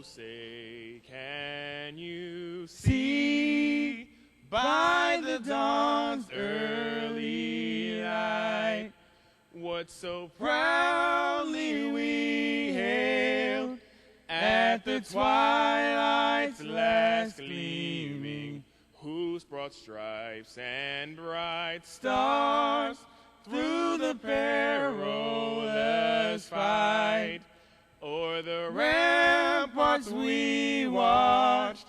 say, can you see by the dawn's early light what so proudly we hailed at the twilight's last gleaming, who's brought stripes and bright stars through the perilous fight? O'er the ramparts we watched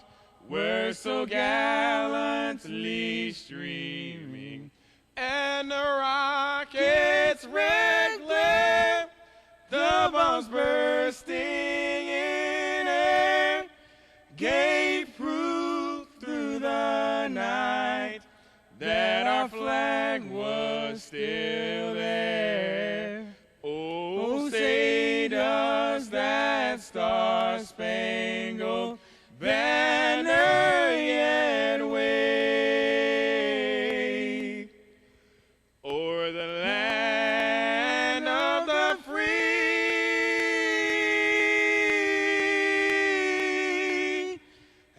were so gallantly streaming, and the rocket's red glare, the bombs bursting in air, gave proof through the night that our flag was still there. Oh, say does that star-spangled banner yet wave o'er the land of the free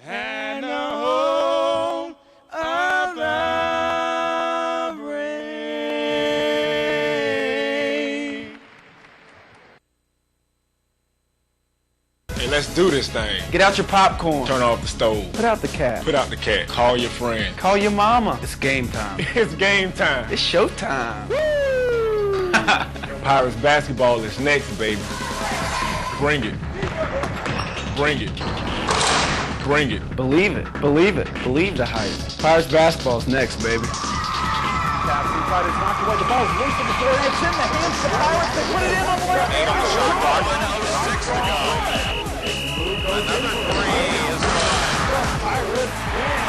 and the home of the brave? Hey, let's do this thing. Get out your popcorn. Turn off the stove. Put out the cat. Put out the cat. Call your friend. Call your mama. It's game time. It's game time. It's showtime. Woo! Pirates basketball is next, baby. Bring it. Bring it. Bring it. Believe it. Believe it. Believe the hype. Pirates basketball's next, baby. Fighters knock away the ball. Loose in the floor. It's in the hands of the Pirates. They put it in on the left. Six to go. Another three is Pirates win.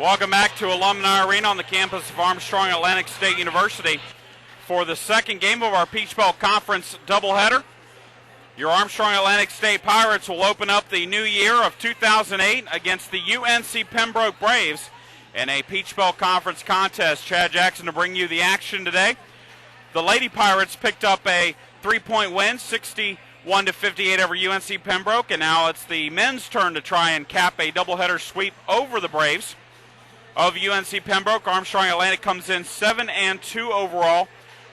Welcome back to Alumni Arena on the campus of Armstrong Atlantic State University for the second game of our Peach Belt Conference doubleheader. Your Armstrong Atlantic State Pirates will open up the new year of 2008 against the UNC Pembroke Braves in a Peach Belt Conference contest. Chad Jackson to bring you the action today. The Lady Pirates picked up a 3-point win, 61-58 over UNC Pembroke, and now it's the men's turn to try and cap a doubleheader sweep over the Braves of UNC Pembroke. Armstrong Atlantic comes in 7-2 overall,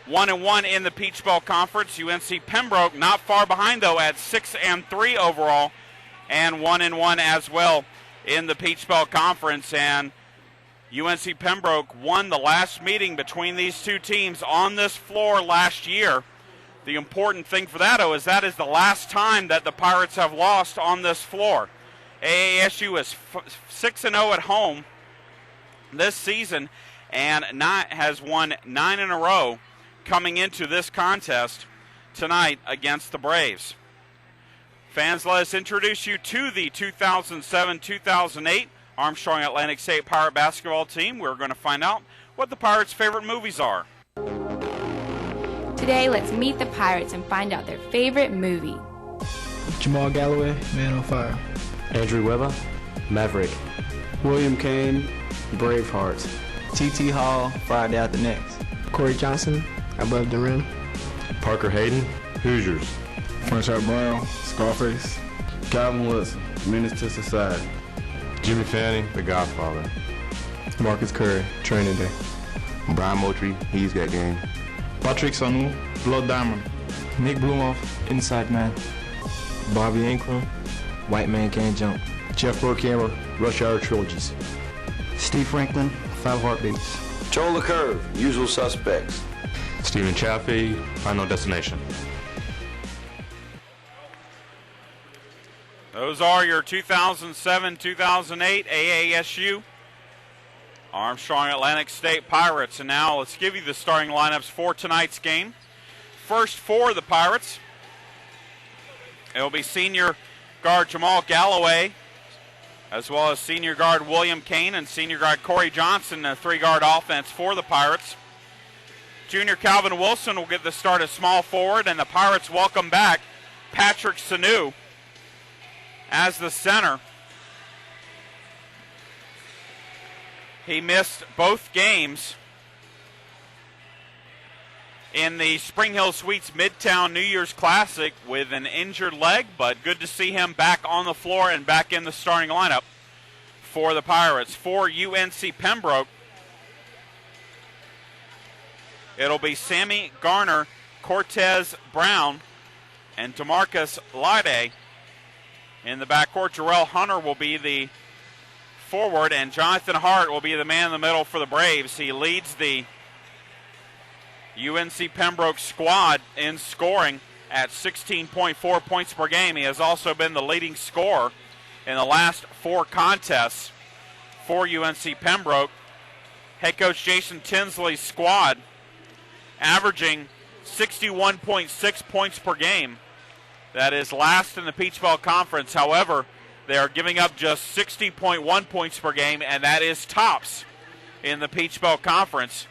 1-1 in the Peach Belt Conference. UNC Pembroke not far behind though at 6-3 overall and 1-1 as well in the Peach Belt Conference. And UNC Pembroke won the last meeting between these two teams on this floor last year. The important thing for that is that is the last time that the Pirates have lost on this floor. AASU is 6-0 at home this season and has won 9 in a row coming into this contest tonight against the Braves. Fans, let us introduce you to the 2007-2008 Armstrong Atlantic State Pirate basketball team. We're going to find out what the Pirates' favorite movies are. Today, let's meet the Pirates and find out their favorite movie. Jamal Galloway, Man on Fire. Andrew Webber, Maverick. William Kane, Braveheart. T.T. Hall, Friday After Next. Corey Johnson, Above the Rim. Parker Hayden, Hoosiers. Frenchard Brown, Scarface. Calvin Wilson, Menace to Society. Jimmy Fanning, The Godfather. Marcus Curry, Training Day. Brian Moultrie, He's Got Game. Patrick Sanu, Blood Diamond. Nick Blumoff, Inside Man. Bobby Ingram, White Man Can't Jump. Jeff Burkhammer, Rush Hour Trilogies. Steve Franklin, 5 Heartbeats. Joel LeCurve, Usual Suspects. Stephen Chaffee, Final Destination. Those are your 2007-2008 AASU Armstrong Atlantic State Pirates. And now let's give you the starting lineups for tonight's game. First for the Pirates, it'll be senior guard Jamal Galloway, as well as senior guard William Kane and senior guard Corey Johnson, a three-guard offense for the Pirates. Junior Calvin Wilson will get the start at small forward, and the Pirates welcome back Patrick Sanu as the center. He missed both games in the Spring Hill Suites Midtown New Year's Classic with an injured leg, but good to see him back on the floor and back in the starting lineup for the Pirates. For UNC Pembroke, it'll be Sammy Garner, Cortez Brown, and DeMarcus Lide. In the backcourt, Jarrell Hunter will be the forward, and Jonathan Hart will be the man in the middle for the Braves. He leads the UNC Pembroke squad in scoring at 16.4 points per game. He has also been the leading scorer in the last 4 contests for UNC Pembroke. Head coach Jason Tinsley's squad averaging 61.6 points per game. That is last in the Peach Belt Conference. However, they are giving up just 60.1 points per game, and that is tops in the Peach Belt Conference.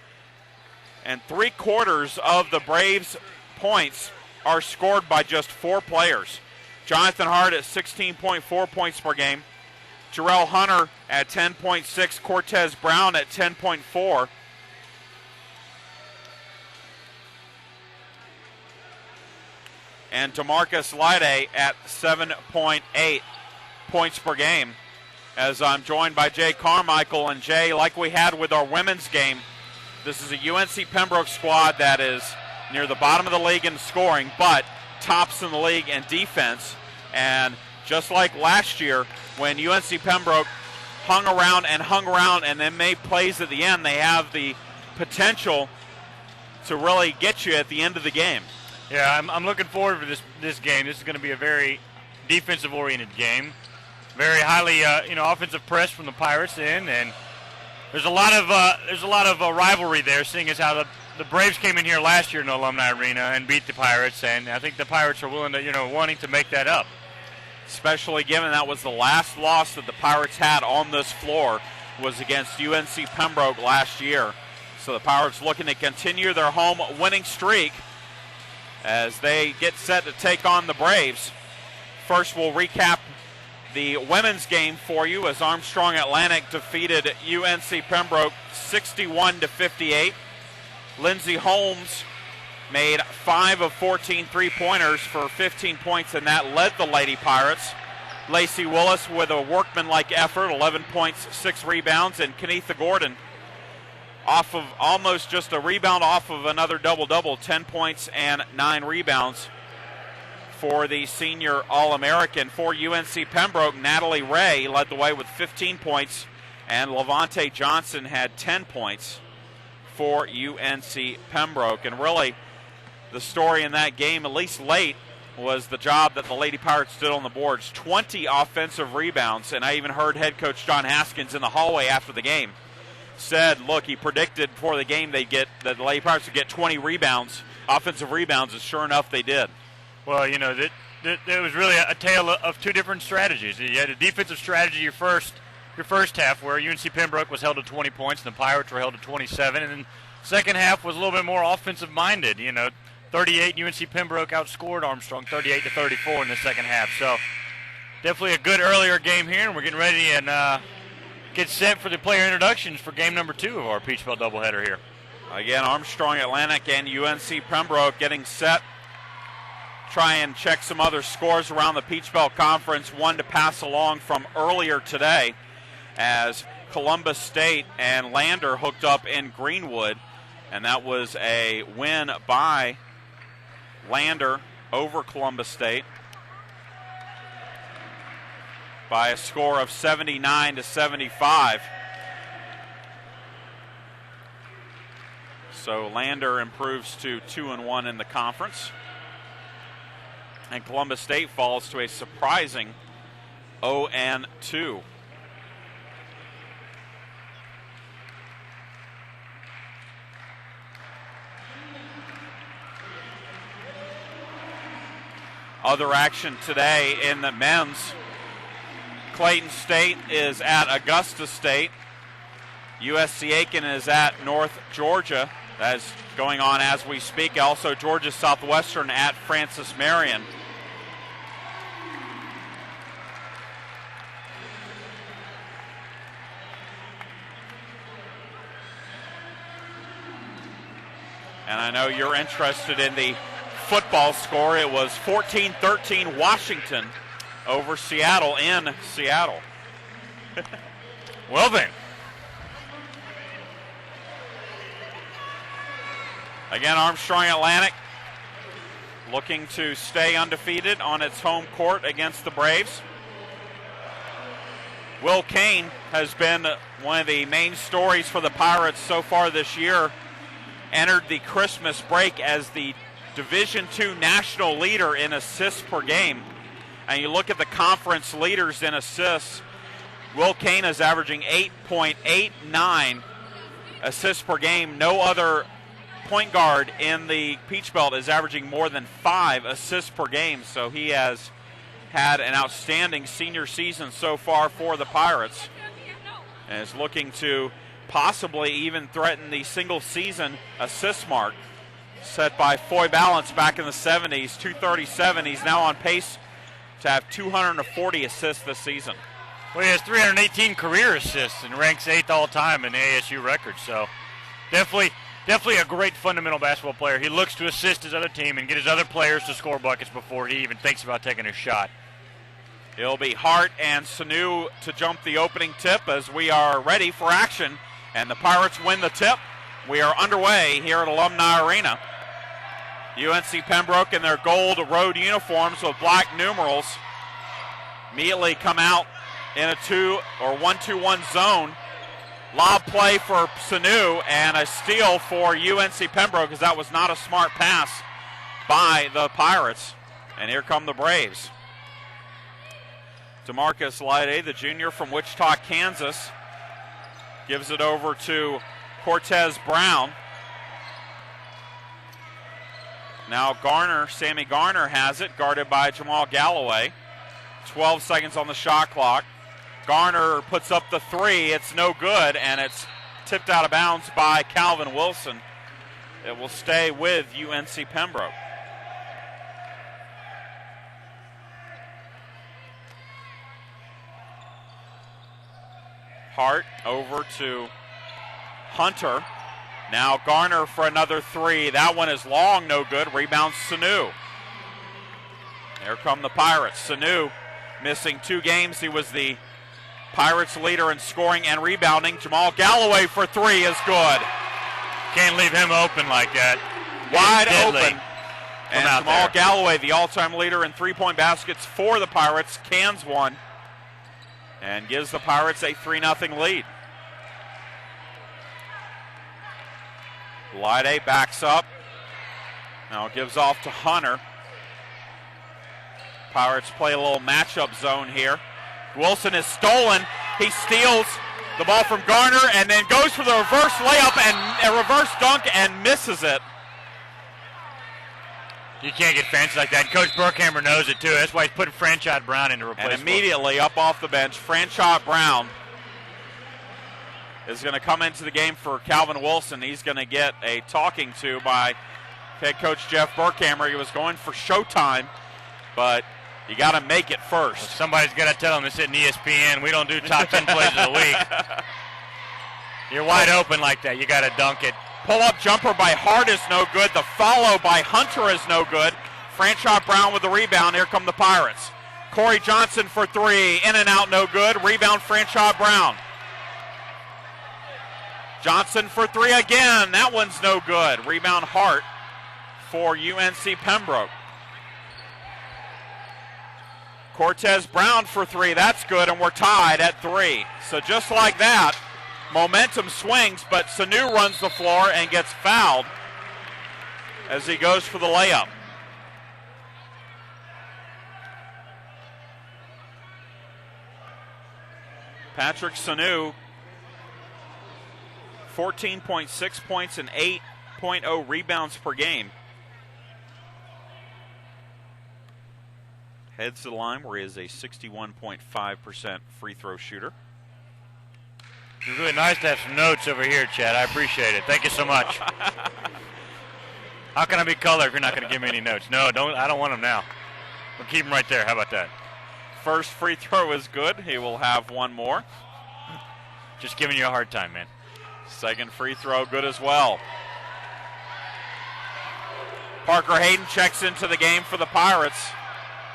And 3/4 of the Braves' points are scored by just 4 players. Jonathan Hart at 16.4 points per game. Jarrell Hunter at 10.6. Cortez Brown at 10.4. And DeMarcus Lide at 7.8 points per game. As I'm joined by Jay Carmichael. And Jay, like we had with our women's game, this is a UNC Pembroke squad that is near the bottom of the league in scoring, but tops in the league in defense. And just like last year, when UNC Pembroke hung around and then made plays at the end, they have the potential to really get you at the end of the game. Yeah, I'm looking forward to this game. This is going to be a very defensive-oriented game. Very highly, offensive press from the Pirates in, and there's a lot of rivalry there, seeing as how the Braves came in here last year in the Alumni Arena and beat the Pirates, and I think the Pirates are willing to, wanting to make that up. Especially given that was the last loss that the Pirates had on this floor was against UNC Pembroke last year. So the Pirates looking to continue their home winning streak as they get set to take on the Braves. First, we'll recap the women's game for you as Armstrong Atlantic defeated UNC Pembroke 61-58. Lindsey Holmes made 5 of 14 three-pointers for 15 points, and that led the Lady Pirates. Lacey Willis with a workmanlike effort, 11 points, 6 rebounds, and Kenetha Gordon off of almost just a rebound off of another double-double, 10 points and 9 rebounds for the senior All-American. For UNC Pembroke, Natalie Ray led the way with 15 points, and Levante Johnson had 10 points for UNC Pembroke. And really, the story in that game, at least late, was the job that the Lady Pirates did on the boards. 20 offensive rebounds, and I even heard head coach John Haskins in the hallway after the game said, look, he predicted before the game that the Lady Pirates would get 20 rebounds, offensive rebounds, and sure enough they did. Well, it was really a tale of 2 different strategies. You had a defensive strategy your first half where UNC Pembroke was held to 20 points and the Pirates were held to 27, and then second half was a little bit more offensive minded. 38 UNC Pembroke outscored Armstrong 38-34 in the second half. So definitely a good earlier game here, and we're getting ready and get set for the player introductions for game number 2 of our Peach Belt doubleheader here. Again, Armstrong Atlantic and UNC Pembroke getting set. Try and check some other scores around the Peach Belt Conference. One to pass along from earlier today as Columbus State and Lander hooked up in Greenwood, and that was a win by Lander over Columbus State by a score of 79-75. So Lander improves to 2-1 in the conference. And Columbus State falls to a surprising 0-2. Other action today in the men's. Clayton State is at Augusta State. USC Aiken is at North Georgia. That is going on as we speak. Also, Georgia Southwestern at Francis Marion. And I know you're interested in the football score. It was 14-13 Washington over Seattle in Seattle. Well then. Again, Armstrong Atlantic looking to stay undefeated on its home court against the Braves. Will Kane has been one of the main stories for the Pirates so far this year. Entered the Christmas break as the Division II national leader in assists per game. And you look at the conference leaders in assists, Will Kane is averaging 8.89 assists per game. No other point guard in the Peach Belt is averaging more than 5 assists per game. So he has had an outstanding senior season so far for the Pirates. And is looking to possibly even threaten the single season assist mark set by Foy Balance back in the 70s, 237. He's now on pace to have 240 assists this season. Well, he has 318 career assists and ranks 8th all time in the ASU record. So definitely a great fundamental basketball player. He looks to assist his other team and get his other players to score buckets before he even thinks about taking a shot. It'll be Hart and Sanu to jump the opening tip as we are ready for action. And the Pirates win the tip. We are underway here at Alumni Arena. UNC Pembroke in their gold road uniforms with black numerals immediately come out in a 1-2-1 zone. Lob play for Sanu and a steal for UNC Pembroke because that was not a smart pass by the Pirates. And here come the Braves. DeMarcus Lyde, the junior from Wichita, Kansas, gives it over to Cortez Brown. Now Sammy Garner has it, guarded by Jamal Galloway. 12 seconds on the shot clock. Garner puts up the three. It's no good, and it's tipped out of bounds by Calvin Wilson. It will stay with UNC Pembroke. Hart over to Hunter. Now Garner for another three. That one is long, no good. Rebounds Sanu. Here come the Pirates. Sanu missing 2 games. He was the Pirates leader in scoring and rebounding. Jamal Galloway for 3 is good. Can't leave him open like that. Wide open. And Jamal there. Galloway, the all-time leader in three-point baskets for the Pirates, cans one and gives the Pirates a 3-0 lead. Lyde backs up. Now gives off to Hunter. Pirates play a little matchup zone here. Wilson is stolen. He steals the ball from Garner and then goes for the reverse layup and a reverse dunk and misses it. You can't get fancy like that. Coach Burkhammer knows it too. That's why he's putting Franchot Brown into replacement. And immediately up off the bench, Franchot Brown is going to come into the game for Calvin Wilson. He's going to get a talking to by head coach Jeff Burkhammer. He was going for showtime, but you got to make it first. Well, somebody's got to tell him this isn't ESPN. We don't do top 10 plays of the week. You're wide open like that. You got to dunk it. Pull-up jumper by Hart is no good. The follow by Hunter is no good. Franchot Brown with the rebound. Here come the Pirates. Corey Johnson for 3. In and out, no good. Rebound Franchot Brown. Johnson for 3 again. That one's no good. Rebound Hart for UNC Pembroke. Cortez Brown for 3. That's good, and we're tied at 3. So just like that, momentum swings, but Sanu runs the floor and gets fouled as he goes for the layup. Patrick Sanu, 14.6 points and 8.0 rebounds per game. Heads to the line where he is a 61.5% free throw shooter. It's really nice to have some notes over here, Chad. I appreciate it. Thank you so much. How can I be color if you're not going to give me any notes? No, don't. I don't want them now. We'll keep them right there. How about that? First free throw is good. He will have one more. Just giving you a hard time, man. Second free throw good as well. Parker Hayden checks into the game for the Pirates.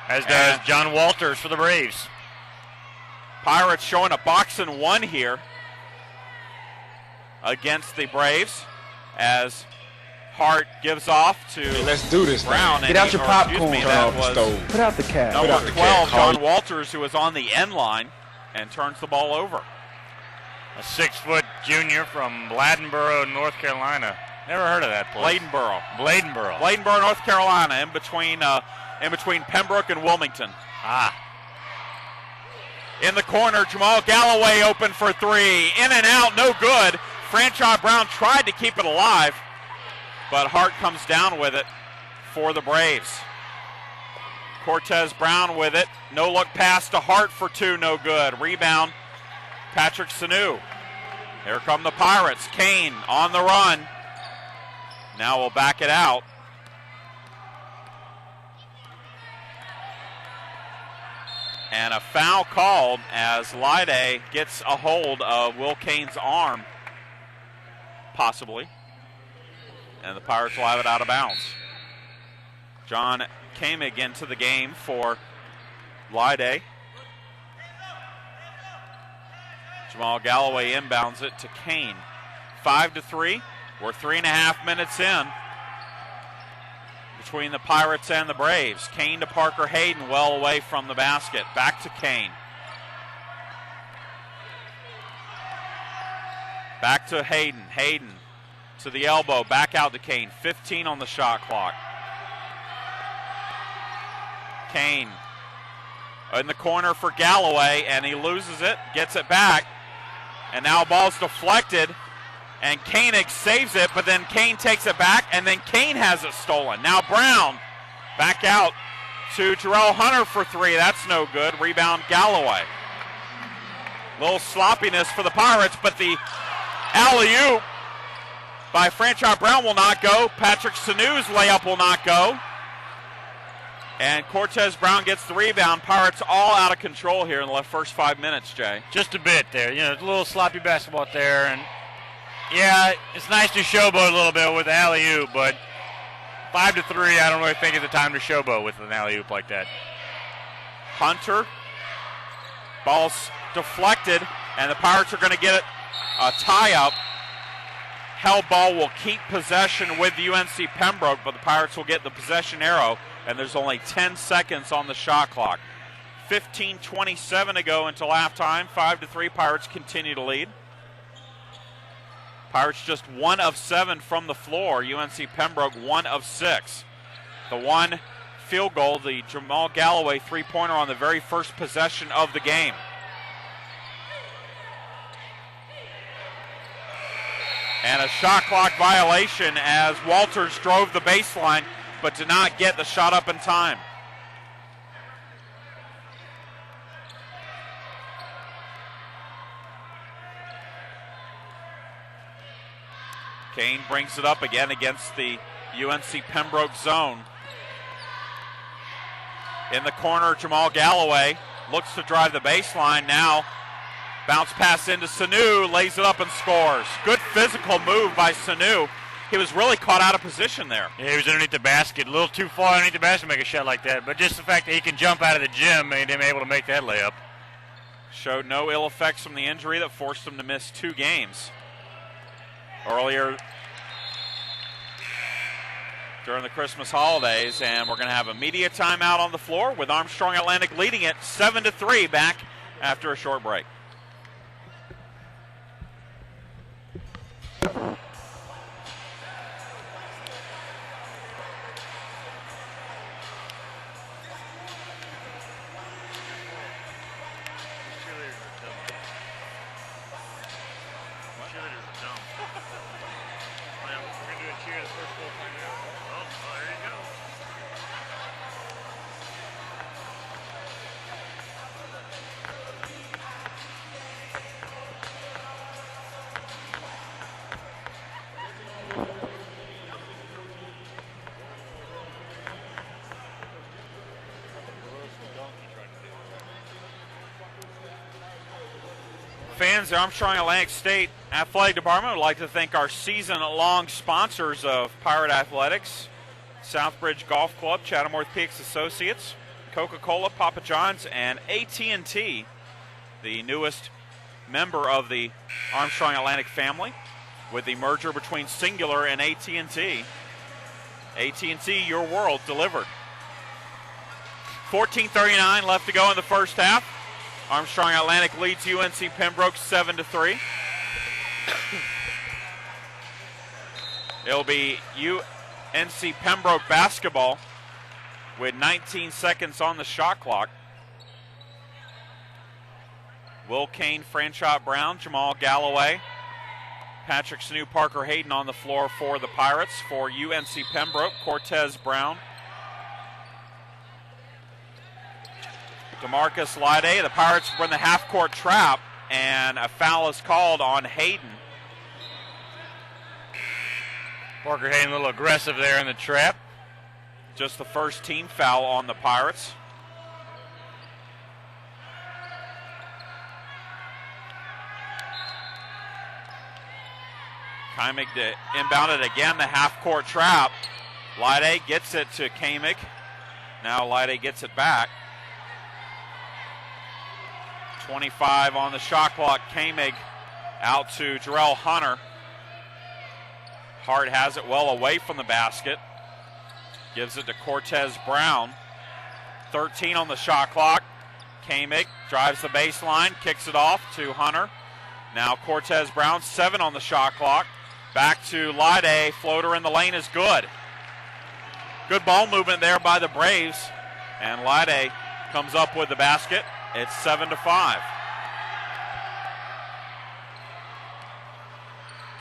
As does John Walters for the Braves. Pirates showing a box and one here against the Braves as Hart gives off to let's do this Brown. thing. Get out your popcorn. Put out the cat. Number 12, John Walters, who is on the end line and turns the ball over. A 6-foot junior from Bladenboro, North Carolina. Never heard of that place. Bladenboro, North Carolina, in between Pembroke and Wilmington. In the corner, Jamal Galloway open for three. In and out, no good. Franchise Brown tried to keep it alive, but Hart comes down with it for the Braves. Cortez Brown with it. No look pass to Hart for two, no good. Rebound, Patrick Sanu. Here come the Pirates. Kane on the run. Now we'll back it out. And a foul called as Lyday gets a hold of Will Kane's arm, possibly. And the Pirates will have it out of bounds. John Kamig into the game for Lyday. Jamal Galloway inbounds it to Kane. 5-3. We're 3.5 minutes in between the Pirates and the Braves. Kane to Parker Hayden, well away from the basket. Back to Kane. Back to Hayden. Hayden to the elbow, back out to Kane. 15 on the shot clock. Kane in the corner for Galloway, and he loses it, gets it back. And now ball's deflected, and Koenig saves it, but then Kane takes it back, and then Kane has it stolen. Now Brown back out to Terrell Hunter for three. That's no good. Rebound Galloway. Little sloppiness for the Pirates, but the alley-oop by Franchise Brown will not go. Patrick Sanu's layup will not go. And Cortez Brown gets the rebound. Pirates all out of control here in the first 5 minutes, Jay. Just a bit there. You know, a little sloppy basketball there. And, yeah, it's nice to showboat a little bit with the alley-oop, but 5-3, I don't really think is the time to showboat with an alley-oop like that. Hunter. Ball's deflected, and the Pirates are going to get a tie-up. Hell ball will keep possession with UNC Pembroke, but the Pirates will get the possession arrow, and there's only 10 seconds on the shot clock. 15:27 to go until halftime. 5-3, Pirates continue to lead. Pirates just 1 of 7 from the floor. UNC Pembroke 1 of 6. The one field goal, the Jamal Galloway three-pointer on the very first possession of the game. And a shot clock violation as Walters drove the baseline but did not get the shot up in time. Kane brings it up again against the UNC Pembroke zone. In the corner, Jamal Galloway looks to drive the baseline now. Bounce pass into Sanu, lays it up and scores. Good physical move by Sanu. He was really caught out of position there. Yeah, he was underneath the basket, a little too far underneath the basket to make a shot like that. But just the fact that he can jump out of the gym made him able to make that layup. Showed no ill effects from the injury that forced him to miss 2 games earlier during the Christmas holidays. And we're going to have a media timeout on the floor with Armstrong Atlantic leading it 7-3 back after a short break. fans, the Armstrong Atlantic State Athletic Department would like to thank our season-long sponsors of Pirate Athletics, Southbridge Golf Club, Chatham Orthopedics Associates, Coca-Cola, Papa John's, and AT&T, the newest member of the Armstrong Atlantic family, with the merger between Singular and AT&T. AT&T, your world, delivered. 14:39 left to go in the first half. Armstrong Atlantic leads UNC Pembroke 7-3. It'll be UNC Pembroke basketball with 19 seconds on the shot clock. Will Kane, Franchot Brown, Jamal Galloway, Patrick Sanu, Parker Hayden on the floor for the Pirates. For UNC Pembroke, Cortez Brown, DeMarcus Lyday. The Pirates run the half-court trap, and a foul is called on Hayden. Parker Hayden a little aggressive there in the trap. Just the first team foul on the Pirates. Kamick inbounded again, the half-court trap. Lyday gets it to Kamick. Now Lyday gets it back. 25 on the shot clock. Kamick out to Jarrell Hunter. Hart has it well away from the basket. Gives it to Cortez Brown. 13 on the shot clock. Kamick drives the baseline, kicks it off to Hunter. Now Cortez Brown, 7 on the shot clock. Back to Lyday. Floater in the lane is good. Good ball movement there by the Braves. And Lyday comes up with the basket. It's 7-5.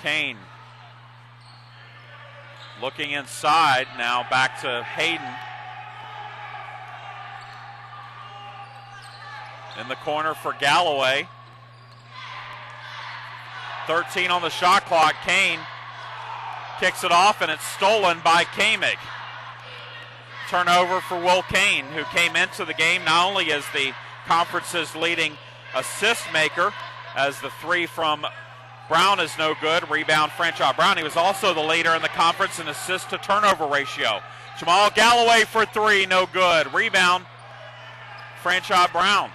Kane looking inside. Now back to Hayden. In the corner for Galloway. 13 on the shot clock. Kane kicks it off, and it's stolen by Kamick. Turnover for Will Kane, who came into the game not only as the conference's leading assist maker, as the three from Brown is no good. Rebound, Franchot Brown. He was also the leader in the conference in assist to turnover ratio. Jamal Galloway for three, no good. Rebound, Franchot Brown.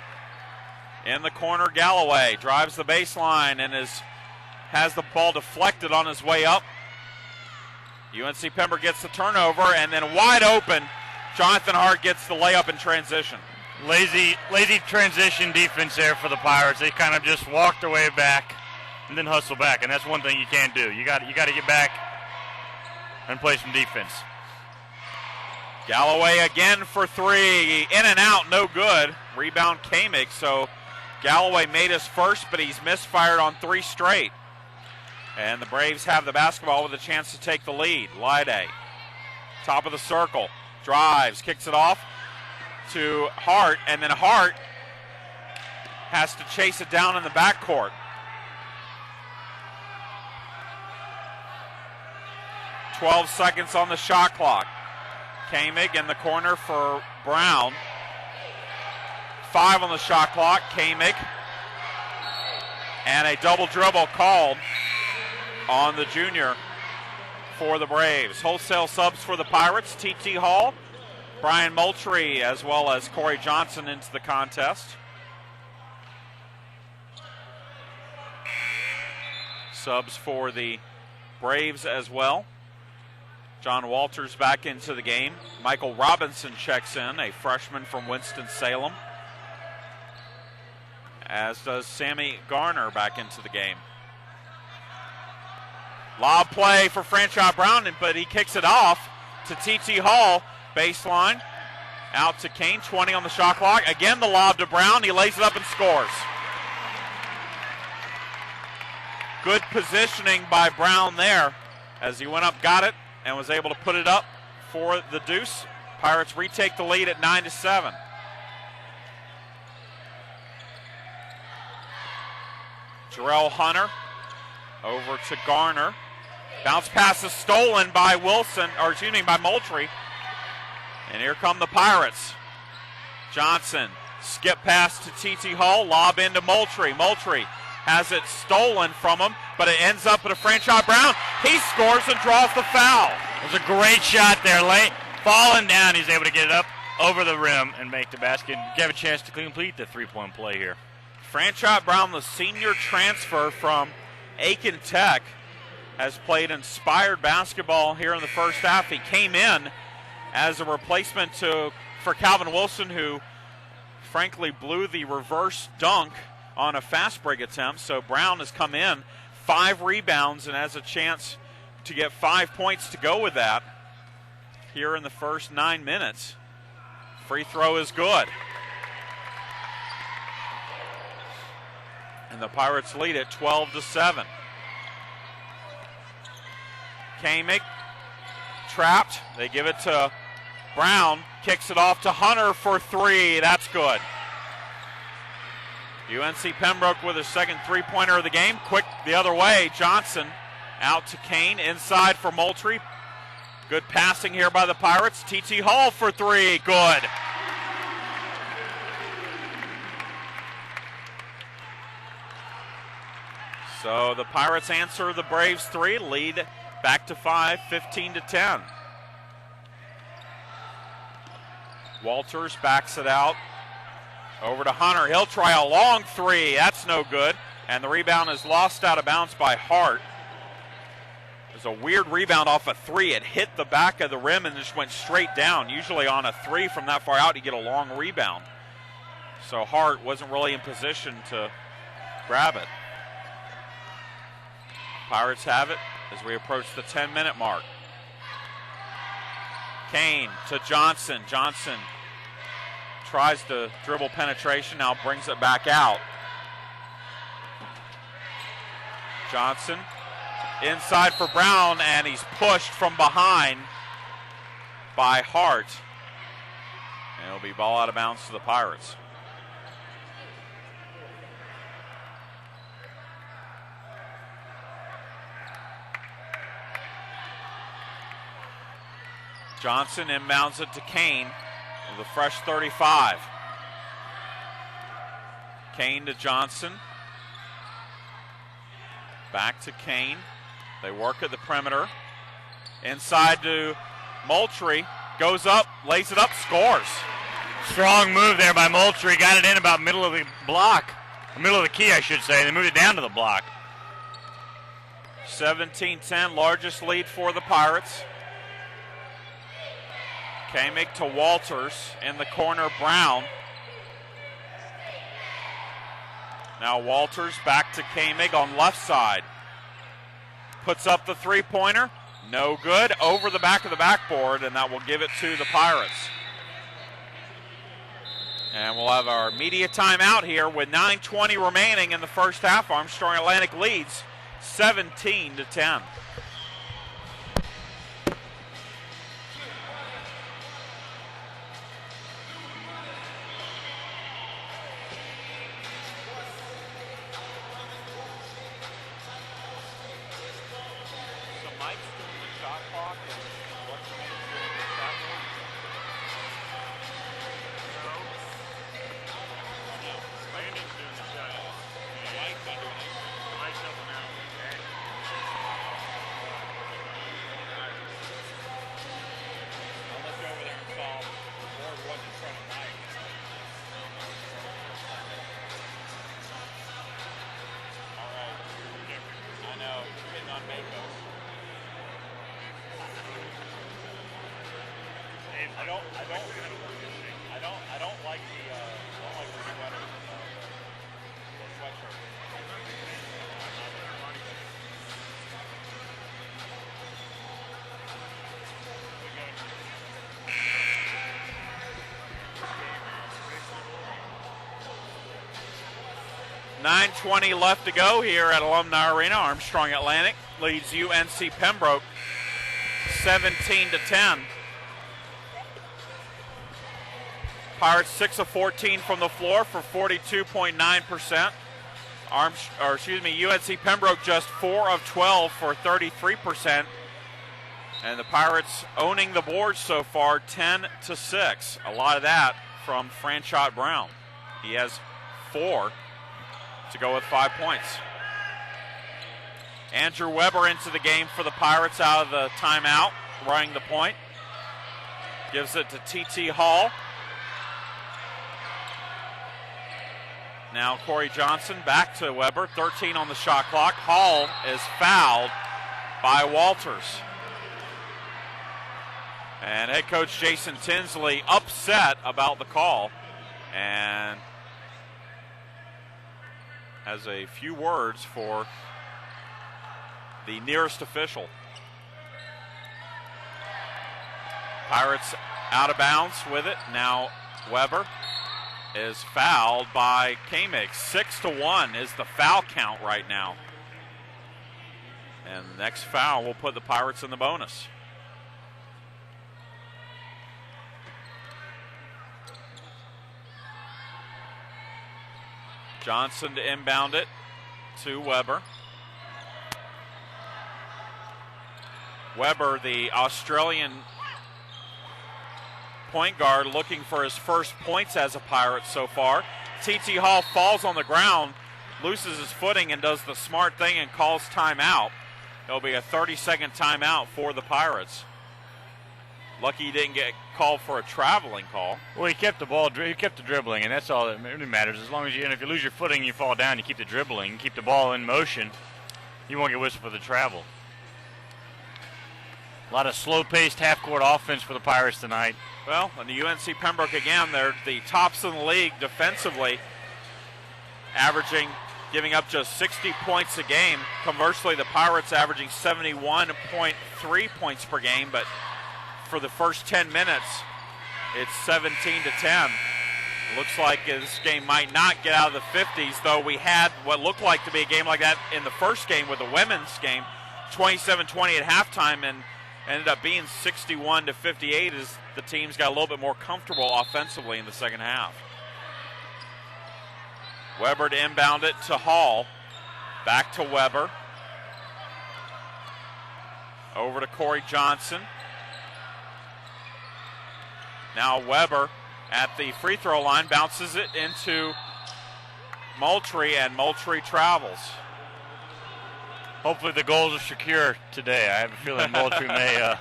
In the corner, Galloway drives the baseline and has the ball deflected on his way up. UNC Pembroke gets the turnover, and then wide open, Jonathan Hart gets the layup in transition. Lazy transition defense there for the Pirates. They kind of just walked their way back and then hustle back, and that's one thing you can't do. You got to get back and play some defense. Galloway again for three. In and out, no good. Rebound Kamick, so Galloway made his first, but he's misfired on three straight. And the Braves have the basketball with a chance to take the lead. Lyday, top of the circle, drives, kicks it off to Hart, and then Hart has to chase it down in the backcourt. .12 seconds on the shot clock. Kamick in the corner for Brown. 5 on the shot clock. Kamick. And a double dribble called on the junior for the Braves. Wholesale subs for the Pirates. T.T. Hall, Brian Moultrie, as well as Corey Johnson into the contest. Subs for the Braves as well. John Walters back into the game. Michael Robinson checks in, a freshman from Winston-Salem. As does Sammy Garner back into the game. Lob play for Franchot Brown, but he kicks it off to T.T. Hall. Baseline. Out to Kane, 20 on the shot clock. Again, the lob to Brown. He lays it up and scores. Good positioning by Brown there as he went up, got it, and was able to put it up for the deuce. Pirates retake the lead at 9-7. Jarrell Hunter over to Garner. Bounce pass is stolen by by Moultrie. And here come the Pirates. Johnson, skip pass to T.T. Hall, lob into Moultrie. Moultrie has it stolen from him, but it ends up at a Franchot Brown. He scores and draws the foul. It was a great shot there, late. Falling down, he's able to get it up over the rim and make the basket. Give a chance to complete the three-point play here. Franchot Brown, the senior transfer from Aiken Tech, has played inspired basketball here in the first half. He came in as a replacement for Calvin Wilson, who frankly blew the reverse dunk on a fast break attempt. So Brown has come in, 5 rebounds, and has a chance to get 5 points to go with that here in the first 9 minutes. Free throw is good. And the Pirates lead it 12-7. Kamick trapped. They give it to Brown. Kicks it off to Hunter for 3. That's good. UNC Pembroke with his second three-pointer of the game. Quick the other way. Johnson out to Kane. Inside for Moultrie. Good passing here by the Pirates. T.T. Hall for 3. Good. So the Pirates answer the Braves 3, lead back to 5, 15-10. Walters backs it out. Over to Hunter. He'll try a long 3. That's no good. And the rebound is lost out of bounds by Hart. It was a weird rebound off a 3. It hit the back of the rim and just went straight down. Usually on a 3 from that far out, you get a long rebound. So Hart wasn't really in position to grab it. Pirates have it as we approach the 10-minute mark. Kane to Johnson. Johnson tries to dribble penetration, now brings it back out. Johnson inside for Brown, and he's pushed from behind by Hart. And it'll be ball out of bounds to the Pirates. Johnson inbounds it to Kane with a fresh 35. Kane to Johnson. Back to Kane. They work at the perimeter. Inside to Moultrie. Goes up, lays it up, scores. Strong move there by Moultrie. Got it in about middle of the block. Middle of the key, I should say. They moved it down to the block. 17-10, largest lead for the Pirates. Kamick to Walters in the corner, Brown. Now Walters back to Kamick on left side. Puts up the three-pointer. No good. Over the back of the backboard, and that will give it to the Pirates. And we'll have our media timeout here with 9:20 remaining in the first half. Armstrong Atlantic leads 17-10. .20 left to go here at Alumni Arena. Armstrong Atlantic leads UNC Pembroke 17-10. Pirates 6 of 14 from the floor for 42.9%. UNC Pembroke just 4 of 12 for 33%. And the Pirates owning the board so far 10-6. A lot of that from Franchot Brown. He has 4. to go with 5 points. Andrew Weber into the game for the Pirates out of the timeout, running the point. Gives it to T.T. Hall. Now Corey Johnson back to Weber, 13 on the shot clock. Hall is fouled by Walters. And head coach Jason Tinsley upset about the call and has a few words for the nearest official. Pirates out of bounds with it. Now Weber is fouled by Kamig. 6-1 is the foul count right now. And the next foul will put the Pirates in the bonus. Johnson to inbound it to Weber. Weber, the Australian point guard, looking for his first points as a Pirate so far. T.T. Hall falls on the ground, loses his footing, and does the smart thing and calls timeout. It'll be a 30-second timeout for the Pirates. Lucky he didn't get called for a traveling call. Well, he kept the ball, he kept the dribbling, and that's all that really matters. As long as if you lose your footing and you fall down, you keep the dribbling, keep the ball in motion, you won't get whistled for the travel. A lot of slow-paced half-court offense for the Pirates tonight. Well, and the UNC Pembroke again, they're the tops in the league defensively, giving up just 60 points a game. Conversely, the Pirates averaging 71.3 points per game, but for the first 10 minutes, it's 17-10. Looks like this game might not get out of the 50s, though we had what looked like to be a game like that in the first game with the women's game, 27-20 at halftime, and ended up being 61-58 as the teams got a little bit more comfortable offensively in the second half. Weber to inbound it to Hall. Back to Weber. Over to Corey Johnson. Now Weber at the free throw line bounces it into Moultrie, and Moultrie travels. Hopefully the goals are secure today. I have a feeling Moultrie may a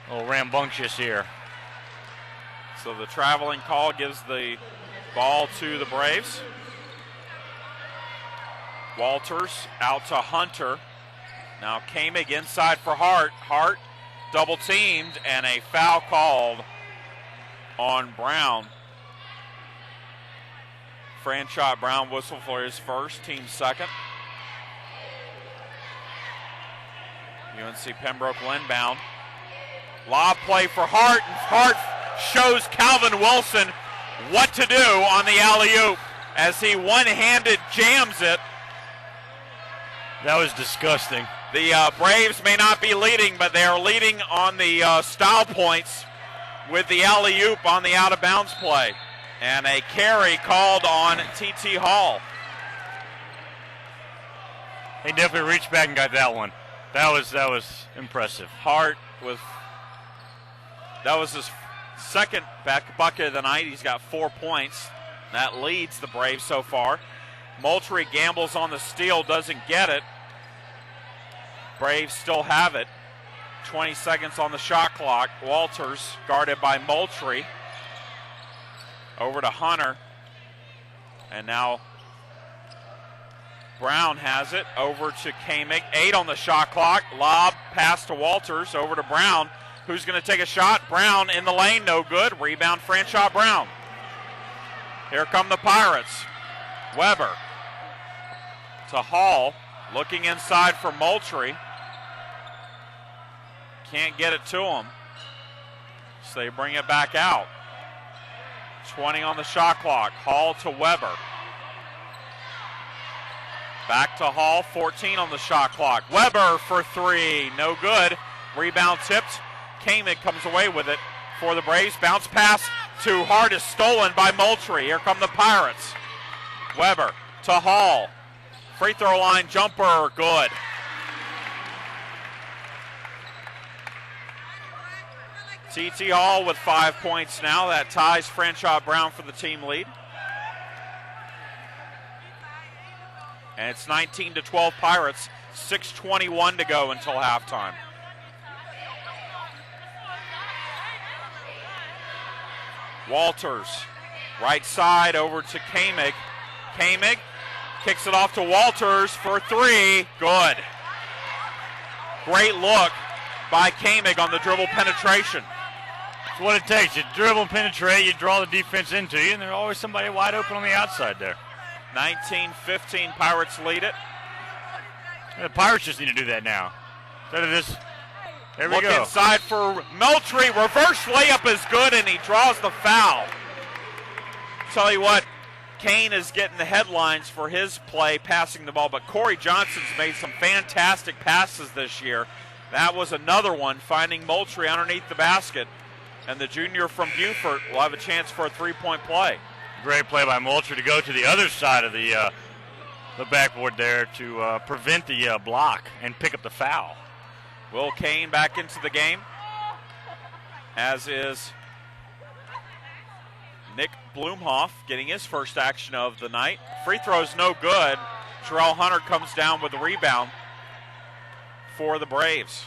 little rambunctious here. So the traveling call gives the ball to the Braves. Walters out to Hunter. Now Kamig inside for Hart. Hart double teamed and a foul called on Brown. Franchot Brown whistle for his first, team second. UNC Pembroke will inbound. Lob play for Hart, and Hart shows Calvin Wilson what to do on the alley-oop as he one-handed jams it. That was disgusting. The Braves may not be leading, but they are leading on the style points with the alley-oop on the out-of-bounds play. And a carry called on T.T. Hall. He definitely reached back and got that one. That was impressive. Hart that was his second back bucket of the night. He's got 4 points. That leads the Braves so far. Moultrie gambles on the steal, doesn't get it. Braves still have it. 20 seconds on the shot clock. Walters guarded by Moultrie. Over to Hunter. And now Brown has it. Over to Kamig. 8 on the shot clock. Lob pass to Walters. Over to Brown. Who's going to take a shot? Brown in the lane. No good. Rebound Franchot Brown. Here come the Pirates. Weber to Hall. Looking inside for Moultrie. Can't get it to him. So they bring it back out. 20 on the shot clock. Hall to Weber. Back to Hall. 14 on the shot clock. Weber for 3. No good. Rebound tipped. Kamig comes away with it for the Braves. Bounce pass to Hart is stolen by Moultrie. Here come the Pirates. Weber to Hall. Free throw line jumper. Good. T.T. Hall with 5 points now. That ties Franchot Brown for the team lead. And it's 19-12 Pirates, 6:21 to go until halftime. Walters, right side over to Kamig. Kamig kicks it off to Walters for three. Good. Great look by Kamig on the dribble penetration. That's what it takes. You dribble and penetrate, you draw the defense into you, and there's always somebody wide open on the outside there. 19-15, Pirates lead it. The Pirates just need to do that now. Instead of this, there we Look go. inside for Meltry. Reverse layup is good, and he draws the foul. Tell you what, Kane is getting the headlines for his play passing the ball, but Corey Johnson's made some fantastic passes this year. That was another one, finding Moultrie underneath the basket. And the junior from Beaufort will have a chance for a three-point play. Great play by Moultrie to go to the other side of the backboard there to prevent the block and pick up the foul. Will Kane back into the game, as is Nick Blumhoff getting his first action of the night. Free throw's no good. Terrell Hunter comes down with the rebound for the Braves.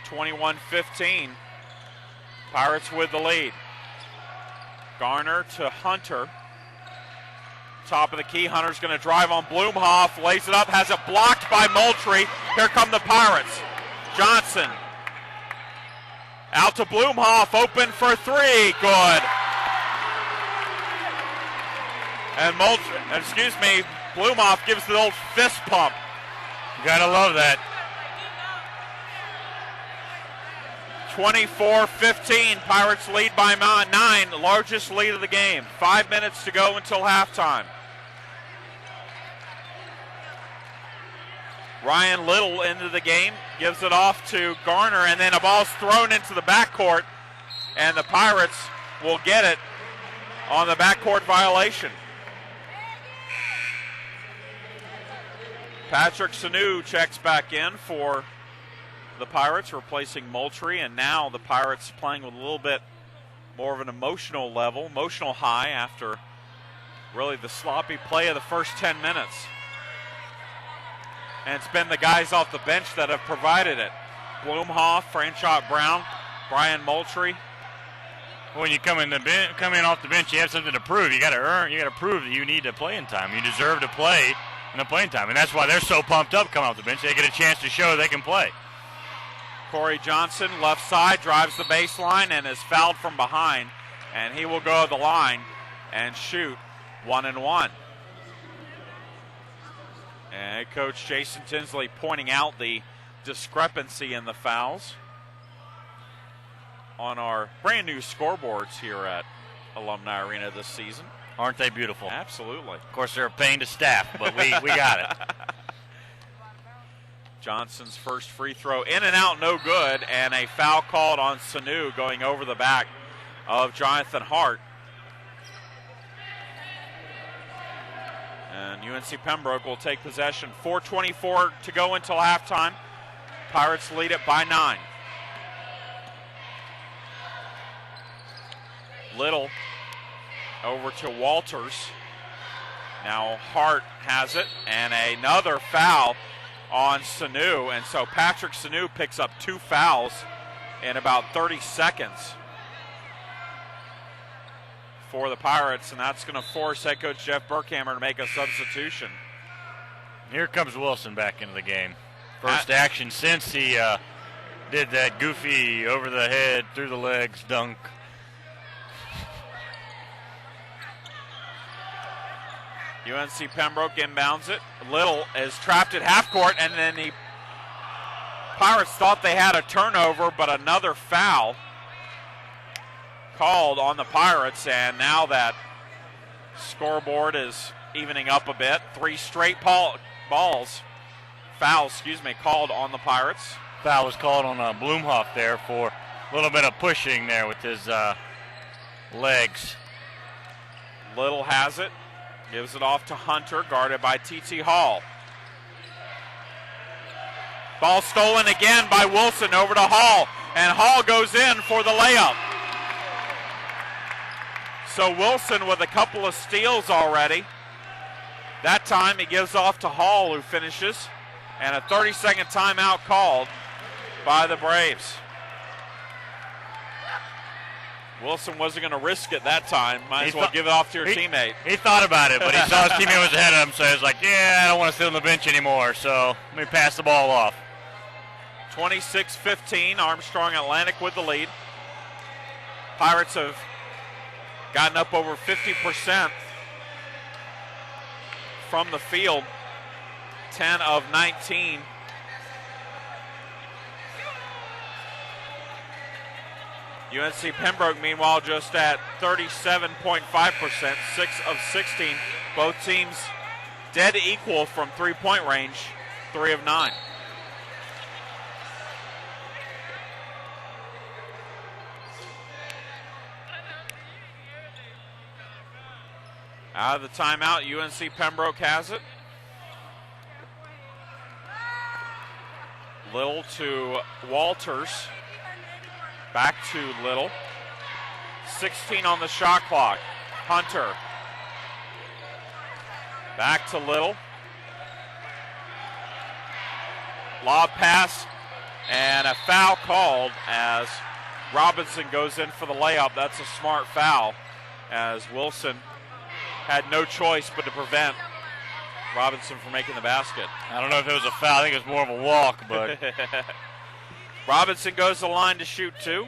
21-15. Pirates with the lead. Garner to Hunter. Top of the key. Hunter's going to drive on Blumhoff. Lays it up. Has it blocked by Moultrie. Here come the Pirates. Johnson. Out to Blumhoff. Open for three. Good. And Blumhoff gives the old fist pump. You got to love that. 24-15, Pirates lead by 9, largest lead of the game. 5 minutes to go until halftime. Ryan Little into the game, gives it off to Garner, and then a ball's thrown into the backcourt, and the Pirates will get it on the backcourt violation. Patrick Sanu checks back in for the Pirates, replacing Moultrie, and now the Pirates playing with a little bit more of an emotional high after really the sloppy play of the first 10 minutes. And it's been the guys off the bench that have provided it. Blumhoff, Franchot Brown, Brian Moultrie. When you come in off the bench, you have something to prove. You got to prove that you need to play in time. You deserve to play in the playing time, and that's why they're so pumped up coming off the bench. They get a chance to show they can play. Corey Johnson, left side, drives the baseline and is fouled from behind. And he will go to the line and shoot 1-1. And Coach Jason Tinsley pointing out the discrepancy in the fouls on our brand new scoreboards here at Alumni Arena this season. Aren't they beautiful? Absolutely. Of course, they're a pain to staff, but we got it. Johnson's first free throw in and out, no good, and a foul called on Sanu going over the back of Jonathan Hart. And UNC Pembroke will take possession. 4:24 to go until halftime. Pirates lead it by 9. Little over to Walters. Now Hart has it, and another foul on Sanu, and so Patrick Sanu picks up 2 fouls in about 30 seconds for the Pirates, and that's going to force head coach Jeff Burkhammer to make a substitution. Here comes Wilson back into the game. First action since he did that goofy over the head, through the legs dunk. UNC Pembroke inbounds it. Little is trapped at half court, and then the Pirates thought they had a turnover, but another foul called on the Pirates, and now that scoreboard is evening up a bit. 3 straight fouls called on the Pirates. Foul was called on Blumhoff there for a little bit of pushing there with his legs. Little has it. Gives it off to Hunter, guarded by T.T. Hall. Ball stolen again by Wilson over to Hall, and Hall goes in for the layup. So Wilson with a couple of steals already. That time he gives off to Hall, who finishes, and a 30-second timeout called by the Braves. Wilson wasn't going to risk it that time. Might as well give it off to your teammate. He thought about it, but he saw his teammate was ahead of him, so he was like, yeah, I don't want to sit on the bench anymore, so let me pass the ball off. 26-15, Armstrong Atlantic with the lead. Pirates have gotten up over 50% from the field, 10 of 19. UNC Pembroke, meanwhile, just at 37.5%, 6 of 16. Both teams dead equal from three-point range, 3 of 9. Out of the timeout, UNC Pembroke has it. Little to Walters. Back to Little. 16 on the shot clock. Hunter. Back to Little. Lob pass and a foul called as Robinson goes in for the layup. That's a smart foul as Wilson had no choice but to prevent Robinson from making the basket. I don't know if it was a foul. I think it was more of a walk, but Robinson goes to the line to shoot 2.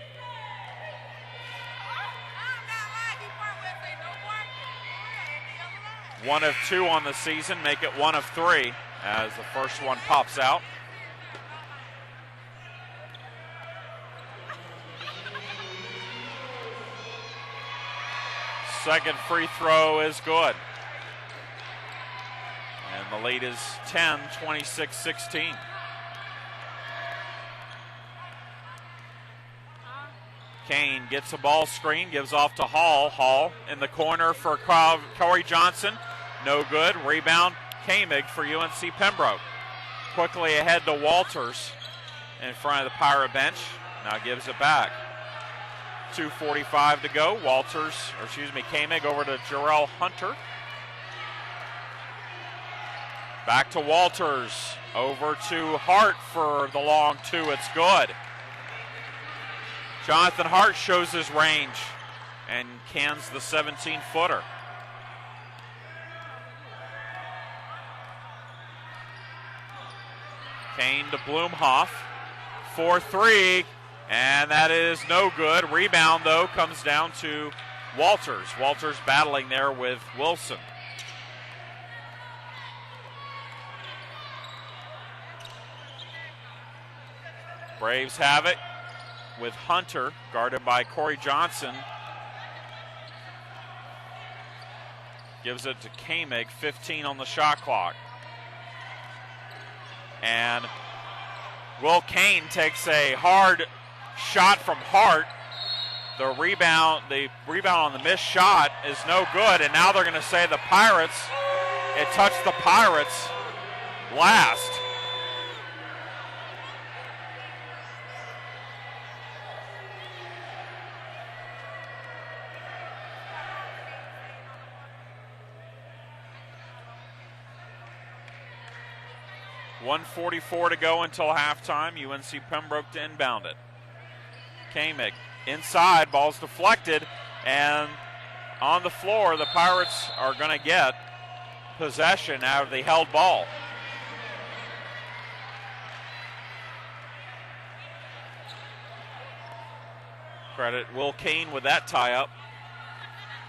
One of 2 on the season, make it 1 of 3 as the first one pops out. Second free throw is good. And the lead is 10, 26-16. Kane gets a ball screen, gives off to Hall. Hall in the corner for Corey Johnson. No good. Rebound, Kamig for UNC Pembroke. Quickly ahead to Walters in front of the Pirate bench. Now gives it back. 2:45 to go. Kamig over to Jarrell Hunter. Back to Walters. Over to Hart for the long 2. It's good. Jonathan Hart shows his range and cans the 17-footer. Kane to Blumhoff. 4-3, and that is no good. Rebound, though, comes down to Walters. Walters battling there with Wilson. Braves have it with Hunter, guarded by Corey Johnson. Gives it to Kamig, 15 on the shot clock. And Will Kane takes a hard shot from Hart. The rebound on the missed shot is no good, and now they're going to say the Pirates, it touched the Pirates last. .144 to go until halftime. UNC Pembroke to inbound it. Kamig inside, ball's deflected, and on the floor, the Pirates are going to get possession out of the held ball. Credit Will Kane with that tie-up.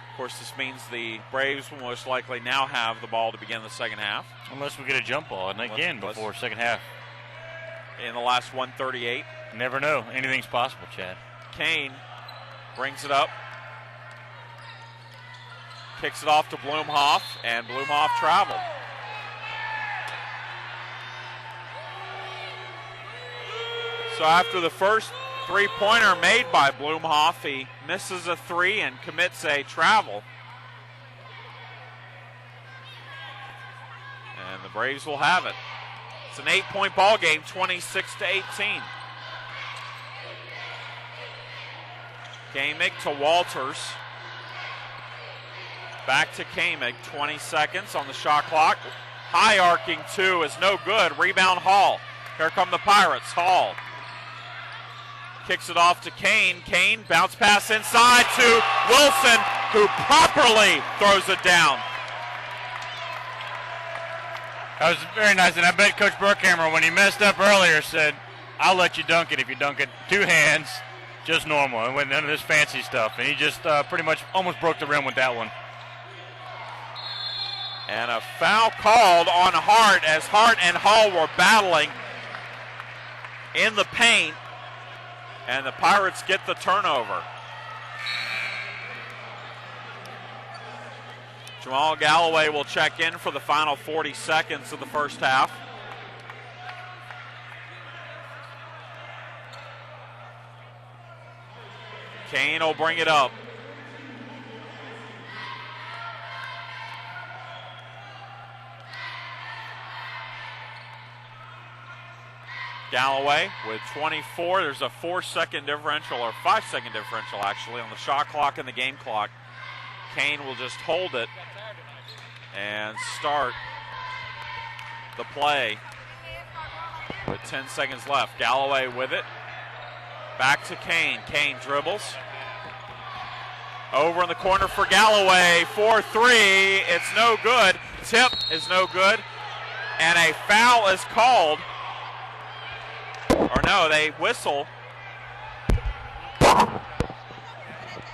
Of course, this means the Braves will most likely now have the ball to begin the second half. Unless we get a jump ball, and again, before second half. In the last 138. Never know. Anything's possible, Chad. Kane brings it up. Kicks it off to Blumhoff, and Blumhoff traveled. So after the first three-pointer made by Blumhoff, he misses a 3 and commits a travel. And the Braves will have it. It's an 8-point ball game, 26-18. Kamig to Walters. Back to Kamick, 20 seconds on the shot clock. High arcing two is no good. Rebound Hall. Here come the Pirates. Hall kicks it off to Kane. Kane, bounce pass inside to Wilson, who properly throws it down. That was very nice, and I bet Coach Brookhammer, when he messed up earlier, said, I'll let you dunk it if you dunk it 2 hands, just normal, and with none of this fancy stuff. And he just pretty much almost broke the rim with that one. And a foul called on Hart as Hart and Hall were battling in the paint, and the Pirates get the turnover. Jamal Galloway will check in for the final 40 seconds of the first half. Kane will bring it up. Galloway with 24. There's a 4-second differential, or 5-second differential actually, on the shot clock and the game clock. Kane will just hold it and start the play with 10 seconds left. Galloway with it. Back to Kane. Kane dribbles. Over in the corner for Galloway. 4-3. It's no good. Tip is no good. And a foul is called. Or no, they whistle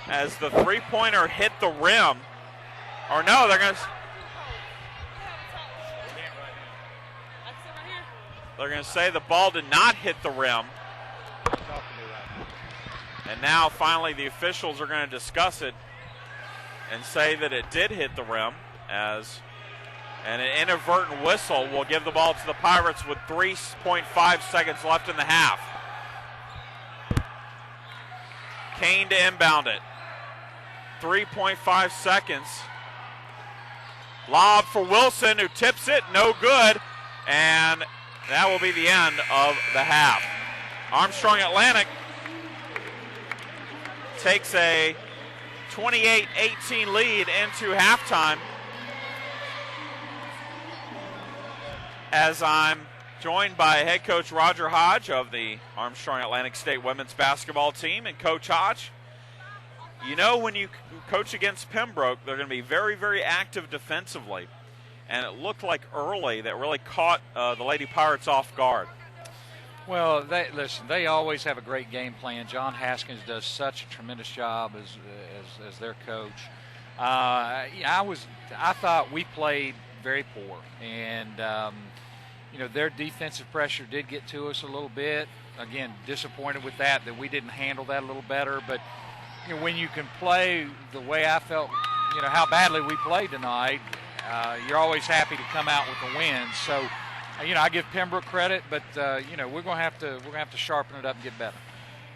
as the three-pointer hit the rim. Or no, they're going to say the ball did not hit the rim. And now finally the officials are going to discuss it and say that it did hit the rim, as an inadvertent whistle will give the ball to the Pirates with 3.5 seconds left in the half. Kane to inbound it. 3.5 seconds. Lob for Wilson, who tips it, no good. And that will be the end of the half. Armstrong Atlantic takes a 28-18 lead into halftime, as I'm joined by head coach Roger Hodge of the Armstrong Atlantic State women's basketball team. And Coach Hodge, you know, when you coach against Pembroke, they're going to be very, very active defensively. And it looked like early that really caught the Lady Pirates off guard. Well, they always have a great game plan. John Haskins does such a tremendous job as their coach. I thought we played very poor, and their defensive pressure did get to us a little bit. Again, disappointed with that we didn't handle that a little better. But when you can play the way I felt, how badly we played tonight, you're always happy to come out with a win. So, I give Pembroke credit, but we're gonna have to sharpen it up and get better.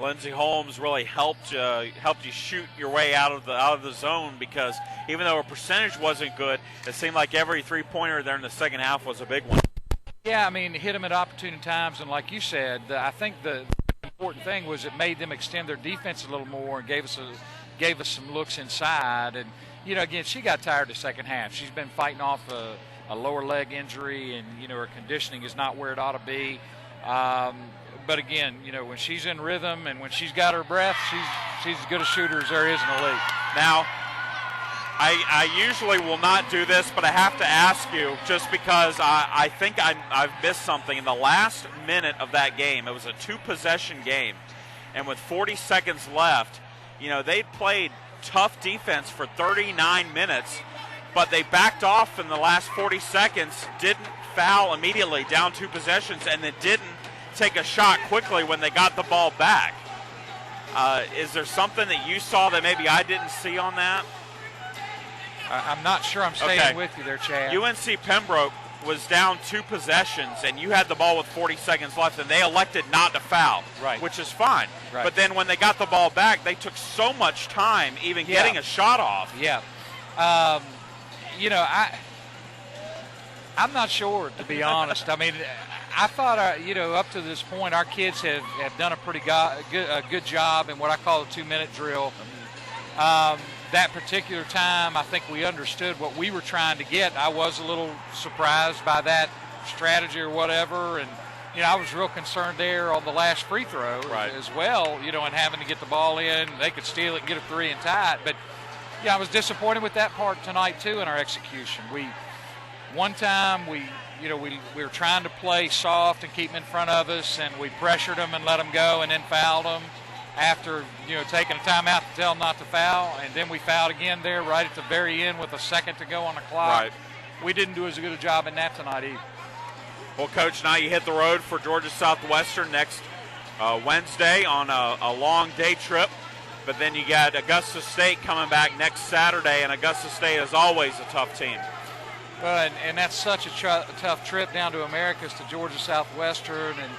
Lindsey Holmes really helped you shoot your way out of the zone, because even though her percentage wasn't good, it seemed like every three-pointer there in the second half was a big one. Yeah, hit them at opportune times, and like you said, I think the important thing was it made them extend their defense a little more and gave us some looks inside. And again, she got tired the second half. She's been fighting off a lower leg injury, and her conditioning is not where it ought to be. But again, when she's in rhythm and when she's got her breath, she's as good a shooter as there is in the league. Now, I usually will not do this, but I have to ask you, just because I think I've missed something. In the last minute of that game, it was a 2-possession game, and with 40 seconds left, they'd played tough defense for 39 minutes, but they backed off in the last 40 seconds, didn't foul immediately, down 2 possessions, and then didn't take a shot quickly when they got the ball back. Is there something that you saw that maybe I didn't see on that? I'm not sure I'm staying with you there, Chad. UNC Pembroke was down 2 possessions, and you had the ball with 40 seconds left, and they elected not to foul, which is fine. Right. But then when they got the ball back, they took so much time even getting a shot off. Yeah. I'm not sure, to be honest. I thought, up to this point, our kids have done a pretty good job in what I call a 2-minute drill. that particular time, I think we understood what we were trying to get. I was a little surprised by that strategy or whatever, and I was real concerned there on the last free throw as well, and having to get the ball in. They could steal it and get a three and tie it. But, I was disappointed with that part tonight, too, in our execution. One time we were trying to play soft and keep them in front of us, and we pressured them and let them go and then fouled them after, taking a timeout to tell them not to foul. And then we fouled again there right at the very end with a second to go on the clock. Right. We didn't do as good a job in that tonight either. Well, Coach, now you hit the road for Georgia Southwestern next Wednesday on a long day trip. But then you got Augusta State coming back next Saturday, and Augusta State is always a tough team. Well, and that's such a tough trip down to Americas to Georgia Southwestern. And,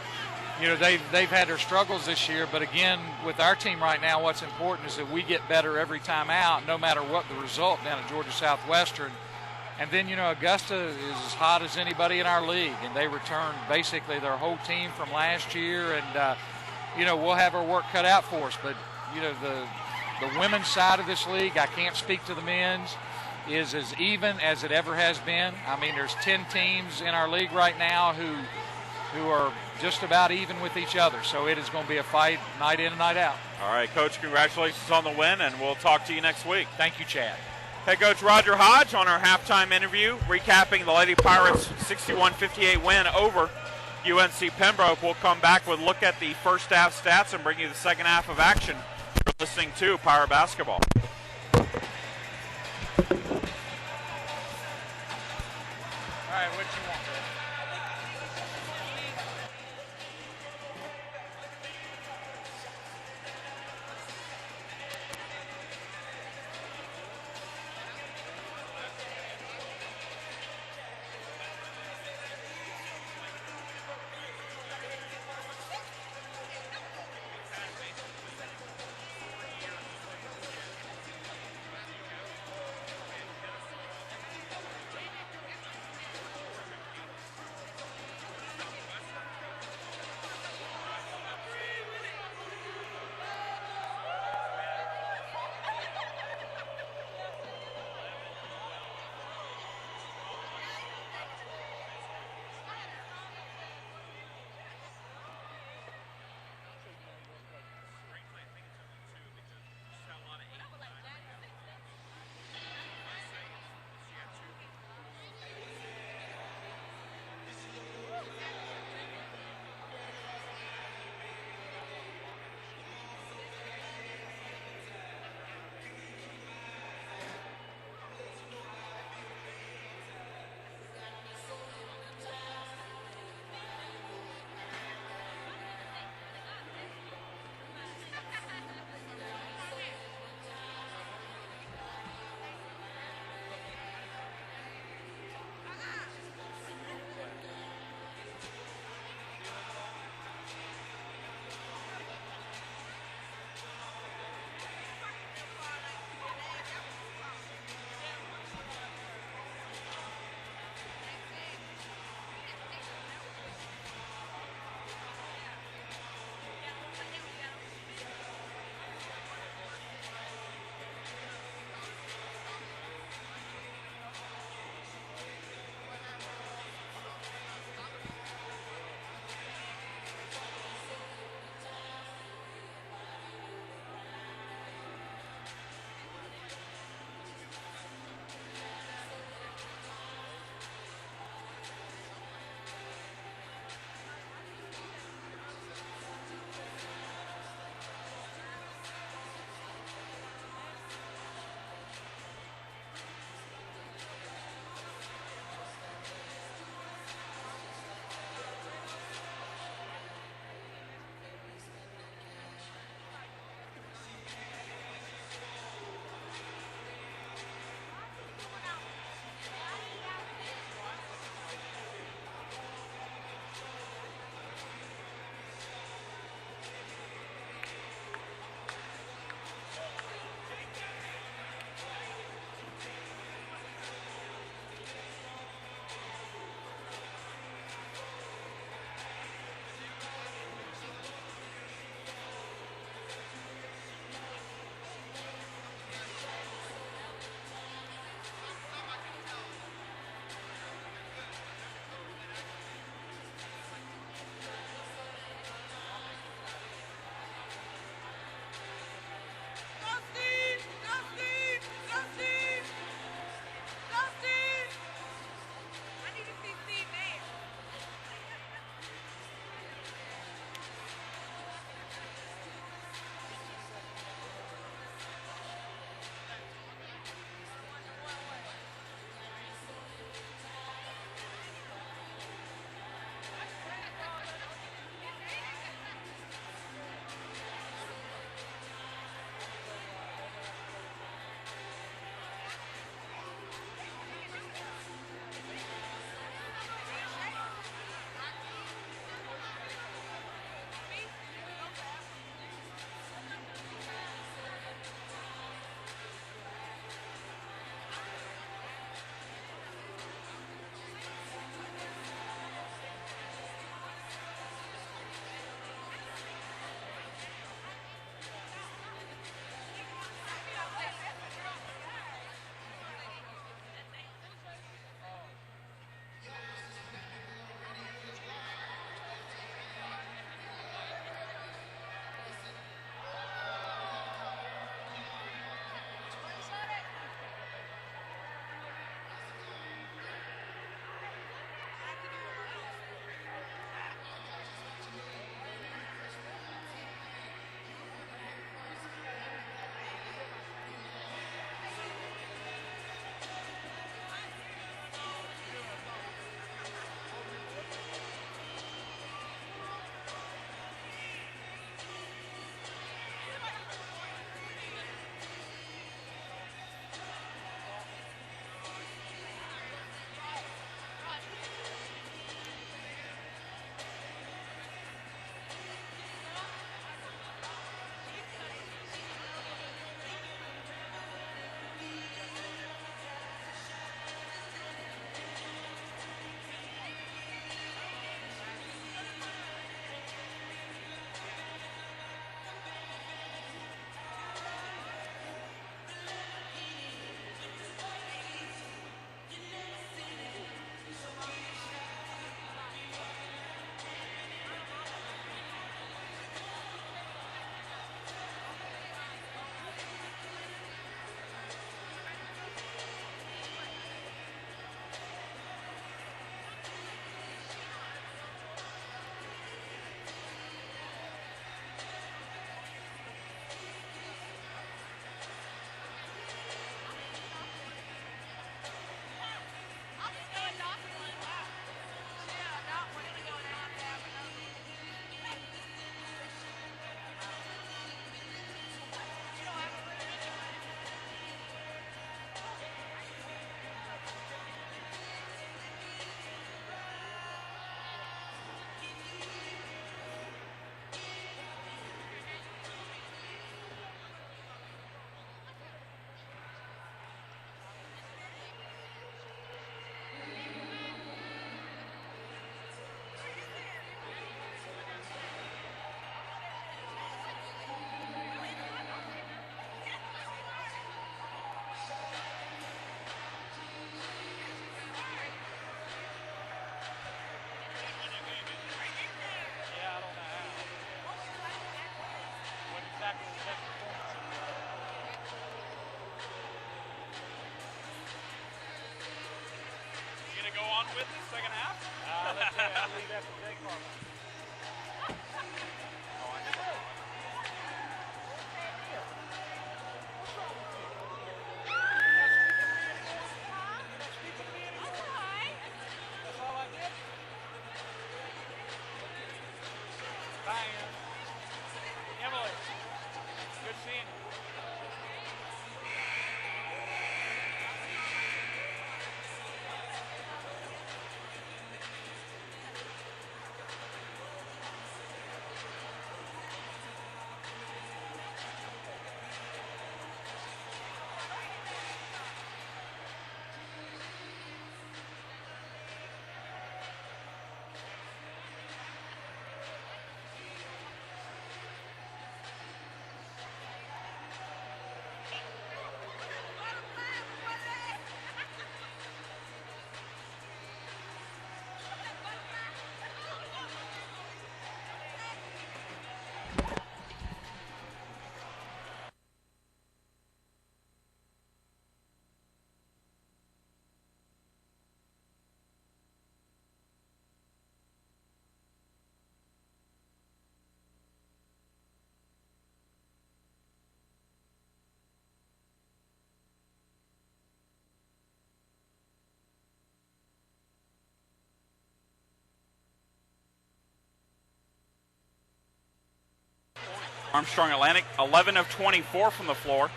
they've had their struggles this year. But, again, with our team right now, what's important is that we get better every time out, no matter what the result down at Georgia Southwestern. And then, Augusta is as hot as anybody in our league, and they returned basically their whole team from last year. And, we'll have our work cut out for us. But, the women's side of this league, I can't speak to the men's, is as even as it ever has been. I mean, there's 10 teams in our league right now who are just about even with each other. So it is going to be a fight night in and night out. All right, Coach, congratulations on the win, and we'll talk to you next week. Thank you, Chad. Head Coach Roger Hodge on our halftime interview, recapping the Lady Pirates' 61-58 win over UNC Pembroke. We'll come back with a look at the first half stats and bring you the second half of action. You're listening to Pirate Basketball. All right, what you want, Bill? with us second half? I'll leave after Jake Harper. Armstrong Atlantic, 11 of 24 from the floor.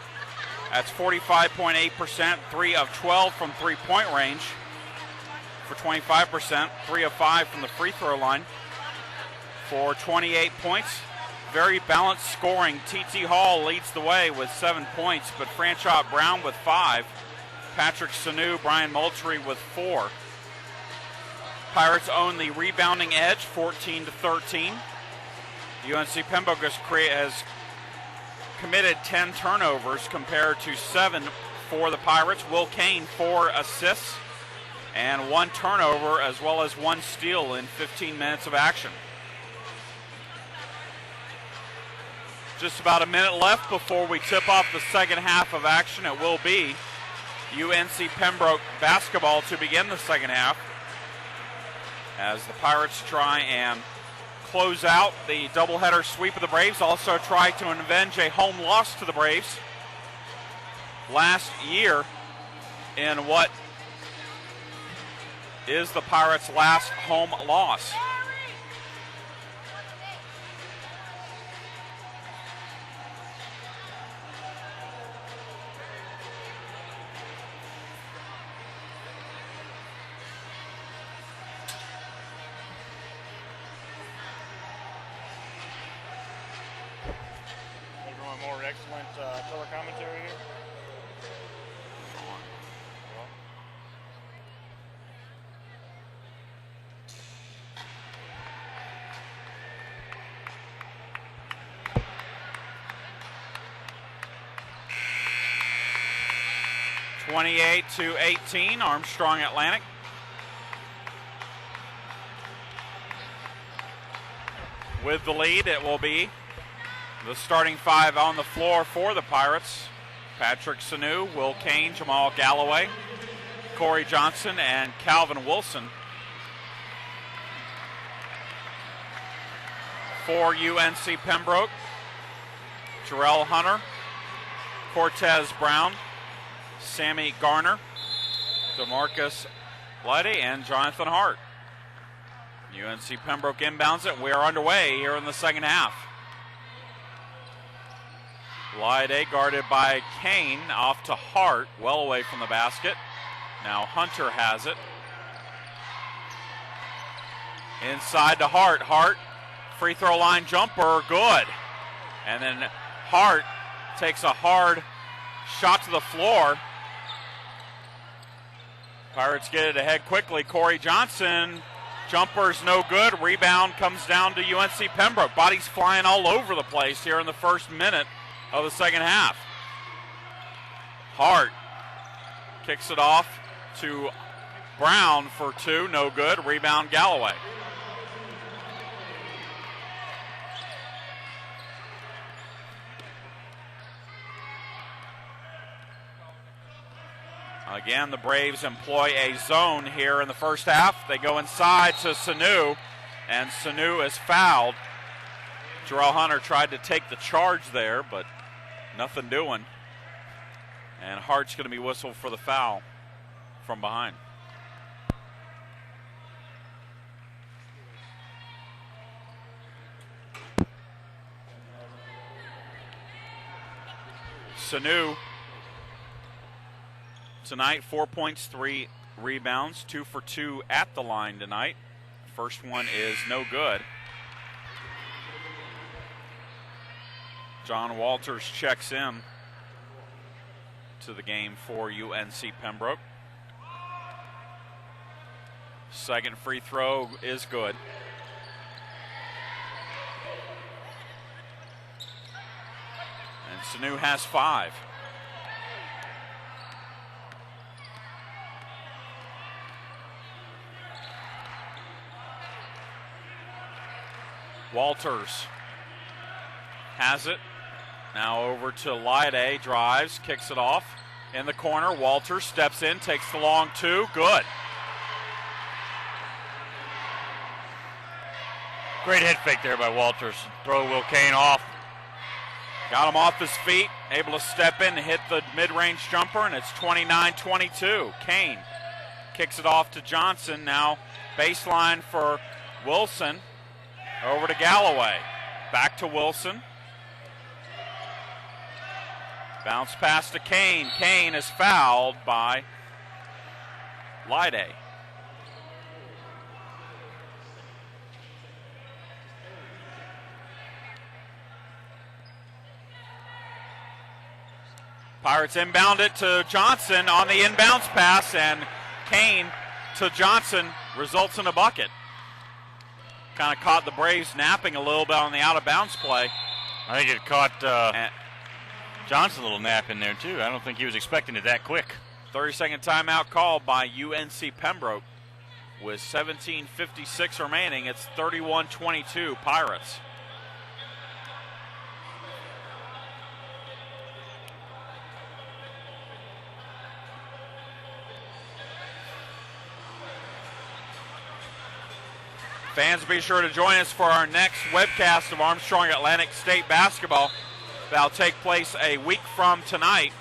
That's 45.8%, 3 of 12 from three-point range for 25%, 3 of 5 from the free throw line for 28 points. Very balanced scoring. T.T. Hall leads the way with 7 points, but Franchot Brown with 5. Patrick Sanu, Brian Moultrie with 4. Pirates own the rebounding edge, 14-13. UNC Pembroke has committed 10 turnovers compared to 7 for the Pirates. Will Kane, 4 assists and 1 turnover, as well as 1 steal in 15 minutes of action. Just about a minute left before we tip off the second half of action. It will be UNC Pembroke basketball to begin the second half, as the Pirates try and close out the doubleheader sweep of the Braves. Also try to avenge a home loss to the Braves last year in what is the Pirates' last home loss. More excellent color commentary here. Well, 28-18, Armstrong Atlantic. With the lead, it will be the starting 5 on the floor for the Pirates: Patrick Sanu, Will Kane, Jamal Galloway, Corey Johnson, and Calvin Wilson. For UNC Pembroke, Jarrell Hunter, Cortez Brown, Sammy Garner, DeMarcus Liddy, and Jonathan Hart. UNC Pembroke inbounds it. We are underway here in the second half. Lyde guarded by Kane, off to Hart, well away from the basket. Now Hunter has it. Inside to Hart. Hart, free throw line jumper, good. And then Hart takes a hard shot to the floor. Pirates get it ahead quickly. Corey Johnson, jumper's no good. Rebound comes down to UNC Pembroke. Bodies flying all over the place here in the first minute of the second half. Hart kicks it off to Brown for 2, no good. Rebound Galloway. Again, the Braves employ a zone here in the first half. They go inside to Sanu, and Sanu is fouled. Jarrell Hunter tried to take the charge there, but nothing doing. And Hart's going to be whistled for the foul from behind. Sanu tonight, 4 points, 3 rebounds, 2 for 2 at the line tonight. First one is no good. John Walters checks in to the game for UNC Pembroke. Second free throw is good. And Sanu has 5. Walters has it. Now over to Lyde, drives, kicks it off. In the corner, Walters steps in, takes the long 2, good. Great head fake there by Walters. Throw Will Kane off. Got him off his feet, able to step in and hit the mid-range jumper, and it's 29-22. Kane kicks it off to Johnson. Now baseline for Wilson. Over to Galloway. Back to Wilson. Bounce pass to Kane. Kane is fouled by Lyde. Pirates inbound it to Johnson on the inbounds pass, and Kane to Johnson results in a bucket. Kind of caught the Braves napping a little bit on the out-of-bounds play. I think it caught Johnson a little nap in there, too. I don't think he was expecting it that quick. 30-second timeout called by UNC Pembroke. With 17:56 remaining, it's 31-22 Pirates. Fans, be sure to join us for our next webcast of Armstrong Atlantic State basketball. That'll take place a week from tonight,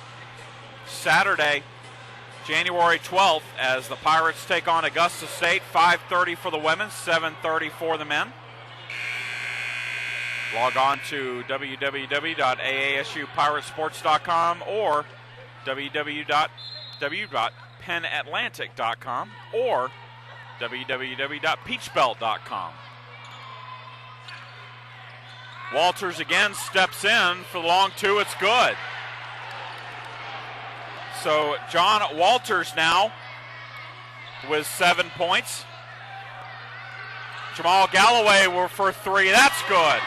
Saturday, January 12th, as the Pirates take on Augusta State. 5:30 for the women, 7:30 for the men. Log on to www.aasupiratsports.com or www.penatlantic.com or www.peachbelt.com. Walters again steps in for the long 2. It's good. So John Walters now with 7 points. Jamal Galloway were for 3. That's good.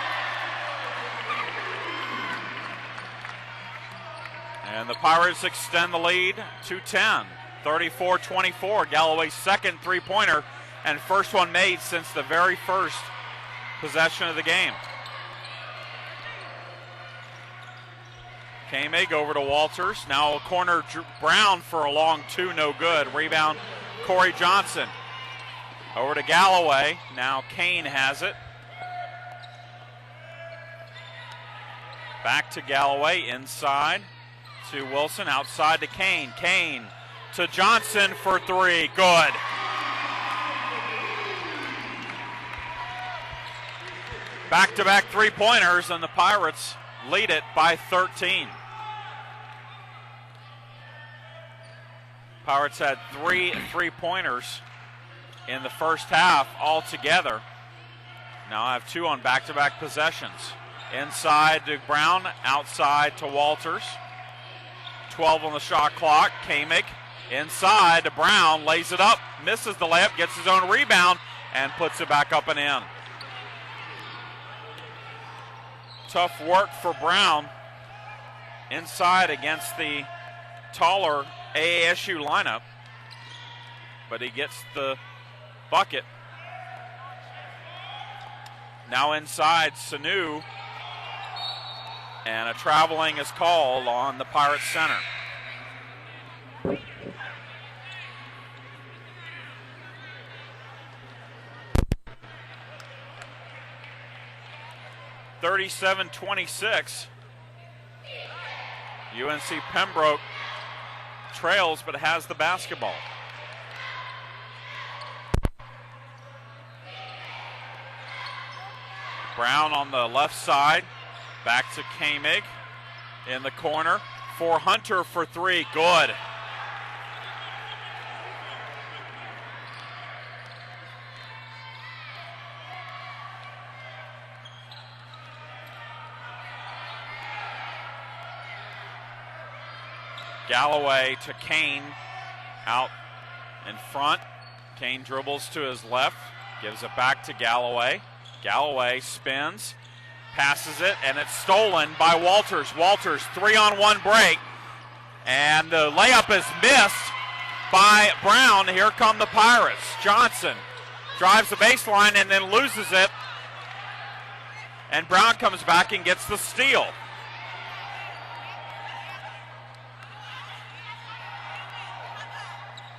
And the Pirates extend the lead to 10. 34-24, Galloway's second three-pointer and first one made since the very first possession of the game. Kamig over to Walters. Now a corner Brown for a long 2, no good. Rebound Corey Johnson. Over to Galloway. Now Kane has it. Back to Galloway, inside to Wilson, outside to Kane. Kane to Johnson for 3, good. Back-to-back three-pointers, and the Pirates lead it by 13. Pirates had 3 three-pointers in the first half altogether. Now I have 2 on back-to-back possessions. Inside to Brown, outside to Walters. 12 on the shot clock. Kamig inside to Brown, lays it up, misses the layup, gets his own rebound, and puts it back up and in. Tough work for Brown inside against the taller AASU lineup, but he gets the bucket. Now inside, Sanu, and a traveling is called on the Pirates center. 37-26. UNC Pembroke trails but has the basketball. Brown on the left side. Back to Kamig in the corner. For Hunter for three. Good. Galloway to Kane out in front. Kane dribbles to his left, gives it back to Galloway. Galloway spins, passes it, and it's stolen by Walters. Walters, 3-on-1 break, and the layup is missed by Brown. Here come the Pirates. Johnson drives the baseline and then loses it, and Brown comes back and gets the steal.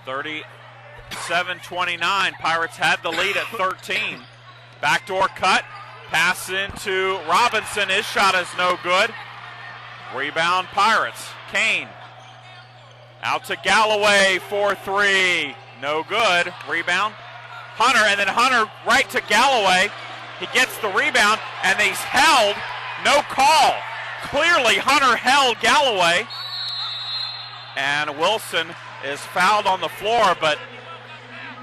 (37-29). Pirates had the lead at 13. Backdoor cut. Pass into Robinson. His shot is no good. Rebound Pirates. Kane. Out to Galloway for three. No good. Rebound. Hunter, and then Hunter right to Galloway. He gets the rebound, and he's held. No call. Clearly Hunter held Galloway. And Wilson is fouled on the floor, but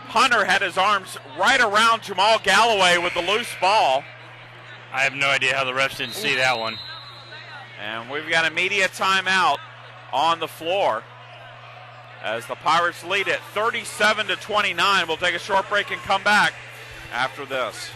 Hunter had his arms right around Jamal Galloway with the loose ball. I have no idea how the refs didn't see that one. And we've got a media timeout on the floor as the Pirates lead it 37-29. We'll take a short break and come back after this.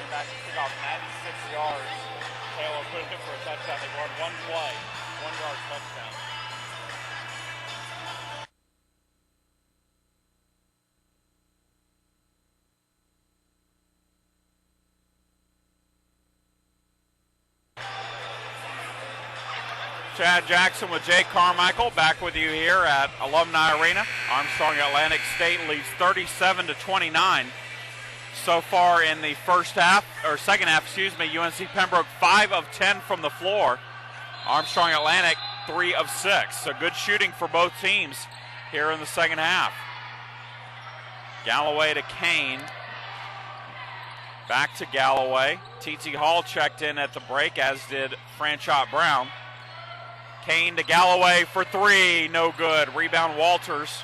Back to kick off 96 yards. Taylor put it for a touchdown. They run one play, 1 yard touchdown. Chad Jackson with Jay Carmichael back with you here at Alumni Arena. Armstrong Atlantic State leads 37-29. So far in the second half, UNC Pembroke 5 of 10 from the floor. Armstrong Atlantic 3 of 6. So good shooting for both teams here in the second half. Galloway to Kane. Back to Galloway. T.T. Hall checked in at the break, as did Franchot Brown. Kane to Galloway for three. No good. Rebound Walters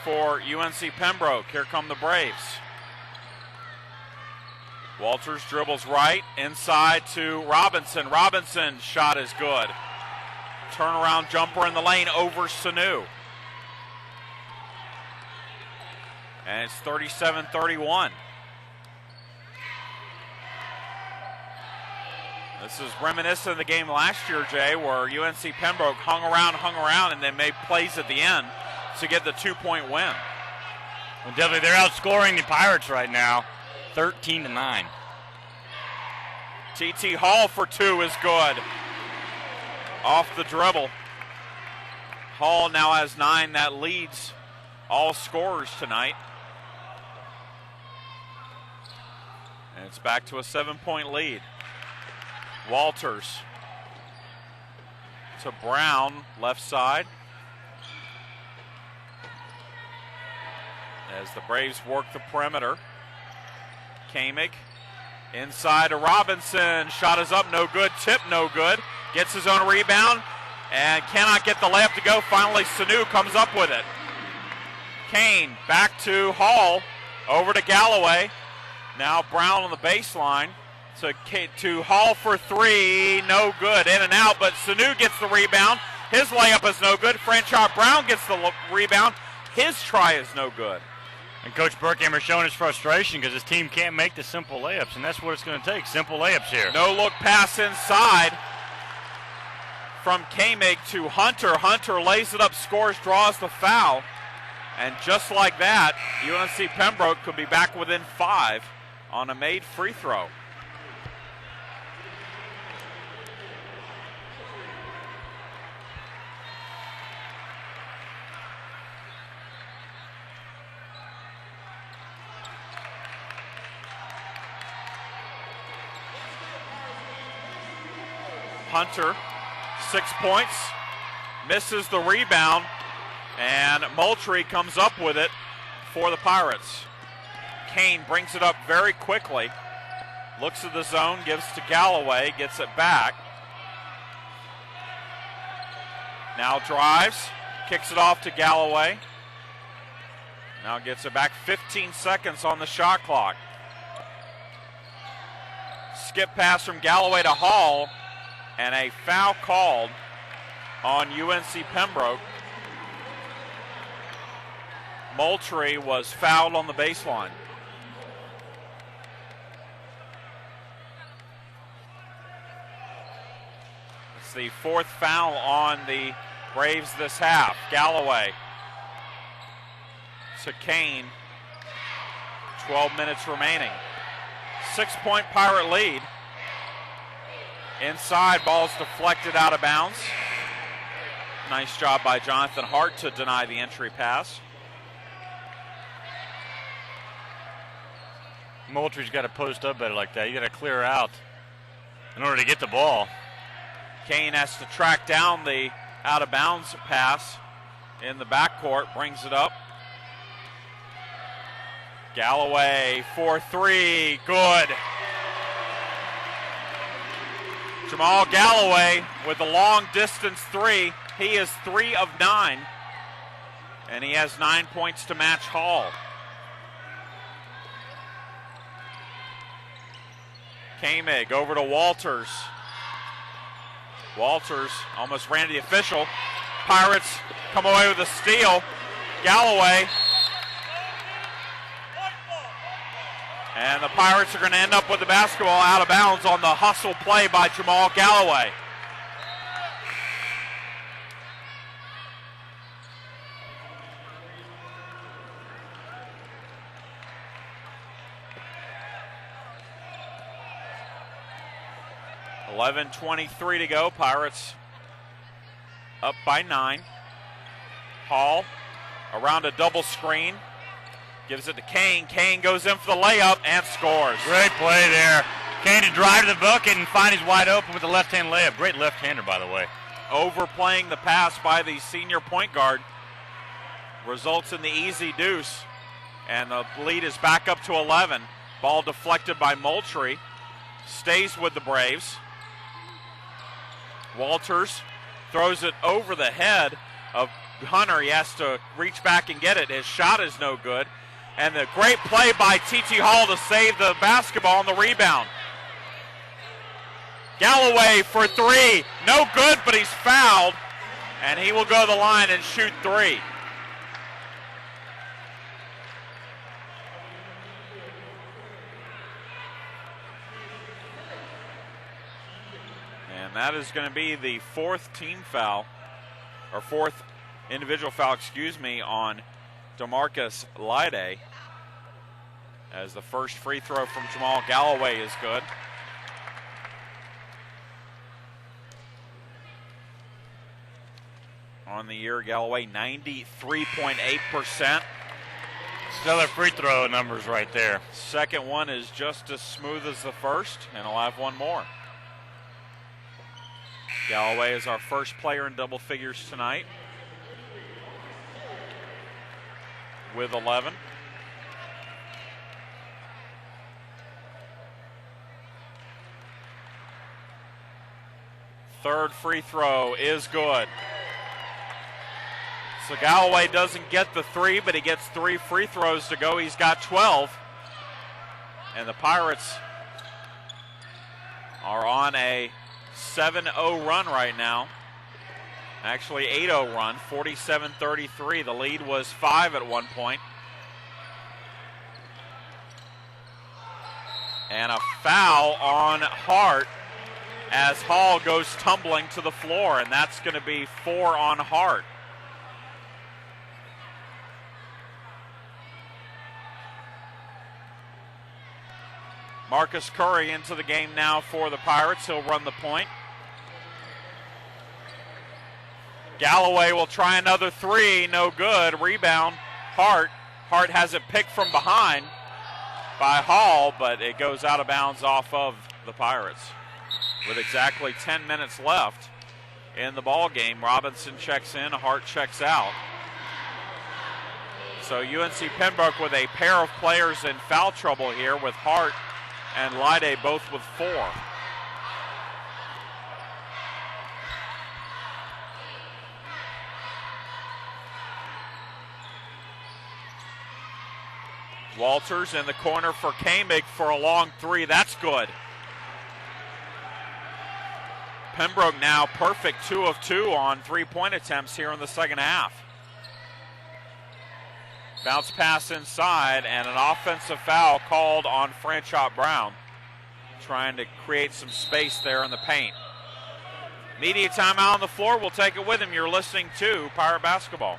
for UNC Pembroke. Here come the Braves. Walters dribbles right, inside to Robinson. Robinson, shot is good. Turnaround jumper in the lane over Sanu. And it's 37-31. This is reminiscent of the game last year, Jay, where UNC Pembroke hung around, and then made plays at the end to get the 2-point win. Well, definitely, they're outscoring the Pirates right now. 13-9. T.T. Hall for two is good. Off the dribble. Hall now has 9. That leads all scorers tonight. And it's back to a 7-point lead. Walters to Brown, left side. As the Braves work the perimeter. Kamig inside to Robinson. Shot is up, no good. Tip, no good. Gets his own rebound and cannot get the layup to go. Finally, Sanu comes up with it. Kane back to Hall. Over to Galloway. Now Brown on the baseline. To Hall for three. No good. In and out, but Sanu gets the rebound. His layup is no good. Franchot Brown gets the rebound. His try is no good. And Coach Burkhammer showing his frustration because his team can't make the simple layups, and that's what it's going to take, simple layups here. No-look pass inside from Koenig to Hunter. Hunter lays it up, scores, draws the foul. And just like that, UNC Pembroke could be back within 5 on a made free throw. Hunter, 6 points, misses the rebound, and Moultrie comes up with it for the Pirates. Kane brings it up very quickly, looks at the zone, gives to Galloway, gets it back. Now drives, kicks it off to Galloway. Now gets it back, 15 seconds on the shot clock. Skip pass from Galloway to Hall. And a foul called on UNC Pembroke. Moultrie was fouled on the baseline. It's the 4th foul on the Braves this half. Galloway to Kane. 12 minutes remaining. 6-point Pirate lead. Inside, ball's deflected out of bounds. Nice job by Jonathan Hart to deny the entry pass. Moultrie's got to post up better like that. You got to clear out in order to get the ball. Kane has to track down the out of bounds pass in the backcourt, brings it up. Galloway for three, good. Jamal Galloway with the long distance three. He is 3 of 9. And he has 9 points to match Hall. Koenig over to Walters. Walters almost ran to the official. Pirates come away with a steal. Galloway. And the Pirates are going to end up with the basketball out of bounds on the hustle play by Jamal Galloway. .23 to go. Pirates up by 9. Hall around a double screen. Gives it to Kane. Kane goes in for the layup and scores. Great play there. Kane to drive to the bucket and find he's wide open with the left-hand layup. Great left-hander, by the way. Overplaying the pass by the senior point guard results in the easy deuce. And the lead is back up to 11. Ball deflected by Moultrie. Stays with the Braves. Walters throws it over the head of Hunter. He has to reach back and get it. His shot is no good. And the great play by T.T. Hall to save the basketball on the rebound. Galloway for three. No good, but he's fouled. And he will go to the line and shoot three. And that is going to be the 4th team foul, or 4th individual foul, on DeMarcus Lyde, as the first free throw from Jamal Galloway is good. On the year, Galloway 93.8%. Stellar free throw numbers right there. Second one is just as smooth as the first, and he'll have one more. Galloway is our first player in double figures tonight with 11. Third free throw is good. So Galloway doesn't get the 3, but he gets 3 free throws to go. He's got 12. And the Pirates are on a 7-0 run right now. Actually, 8-0 run, 47-33. The lead was 5 at one point. And a foul on Hart as Hall goes tumbling to the floor, and that's going to be 4 on Hart. Marcus Curry into the game now for the Pirates. He'll run the point. Galloway will try another 3. No good. Rebound, Hart. Hart has it picked from behind by Hall, but it goes out of bounds off of the Pirates. With exactly 10 minutes left in the ball game, Robinson checks in, Hart checks out. So UNC Pembroke with a pair of players in foul trouble here, with Hart and Lyde both with 4. Walters in the corner for Kamig for a long 3. That's good. Pembroke now perfect 2 of 2 on 3-point attempts here in the second half. Bounce pass inside, and an offensive foul called on Franchot Brown, trying to create some space there in the paint. Media timeout on the floor. We'll take it with him. You're listening to Pirate Basketball.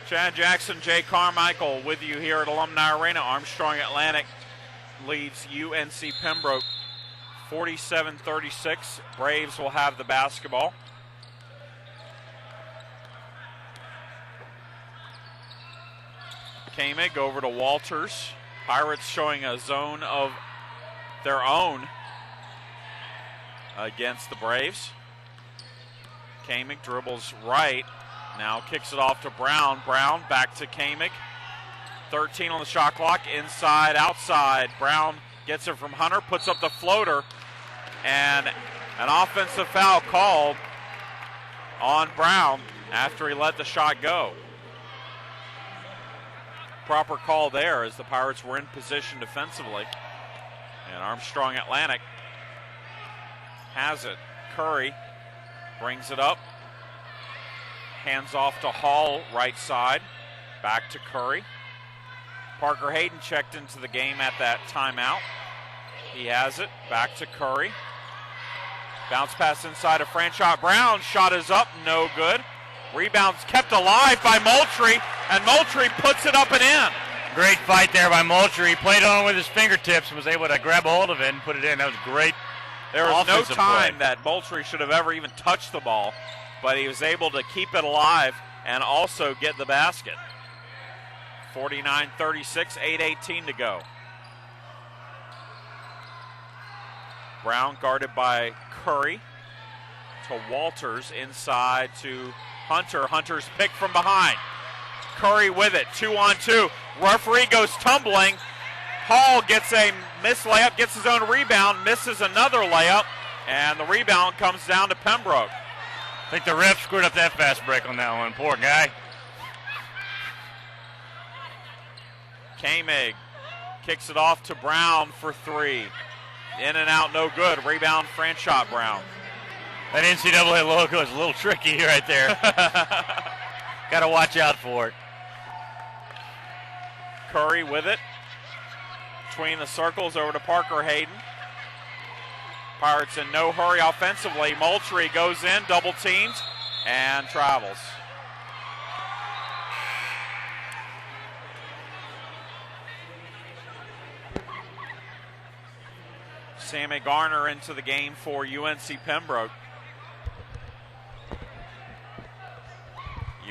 Chad Jackson, Jay Carmichael with you here at Alumni Arena. Armstrong Atlantic leads UNC Pembroke 47-36. Braves will have the basketball. Kamig over to Walters. Pirates showing a zone of their own against the Braves. Kamig dribbles right. Now kicks it off to Brown. Brown back to Kamig. 13 on the shot clock. Inside, outside. Brown gets it from Hunter, puts up the floater, and an offensive foul called on Brown after he let the shot go. Proper call there as the Pirates were in position defensively. And Armstrong Atlantic has it. Curry brings it up. Hands off to Hall, right side. Back to Curry. Parker Hayden checked into the game at that timeout. He has it. Back to Curry. Bounce pass inside of Franchot Brown. Shot is up. No good. Rebound's kept alive by Moultrie, and Moultrie puts it up and in. Great fight there by Moultrie. He played on with his fingertips and was able to grab a hold of it and put it in. That was great. There was no time that Moultrie should have ever even touched the ball, but he was able to keep it alive and also get the basket. 49-36, 8:18 to go. Brown guarded by Curry to Walters, inside to Hunter. Hunter's picked from behind. Curry with it, 2-on-2. Referee goes tumbling. Hall gets a missed layup, gets his own rebound, misses another layup, and the rebound comes down to Pembroke. I think the ref screwed up that fast break on that one. Poor guy. Koenig kicks it off to Brown for three. In and out, no good. Rebound, Franchot Brown. That NCAA logo is a little tricky right there. Got to watch out for it. Curry with it. Between the circles over to Parker Hayden. Pirates in no hurry offensively. Moultrie goes in, double teams, and travels. Sammy Garner into the game for UNC Pembroke.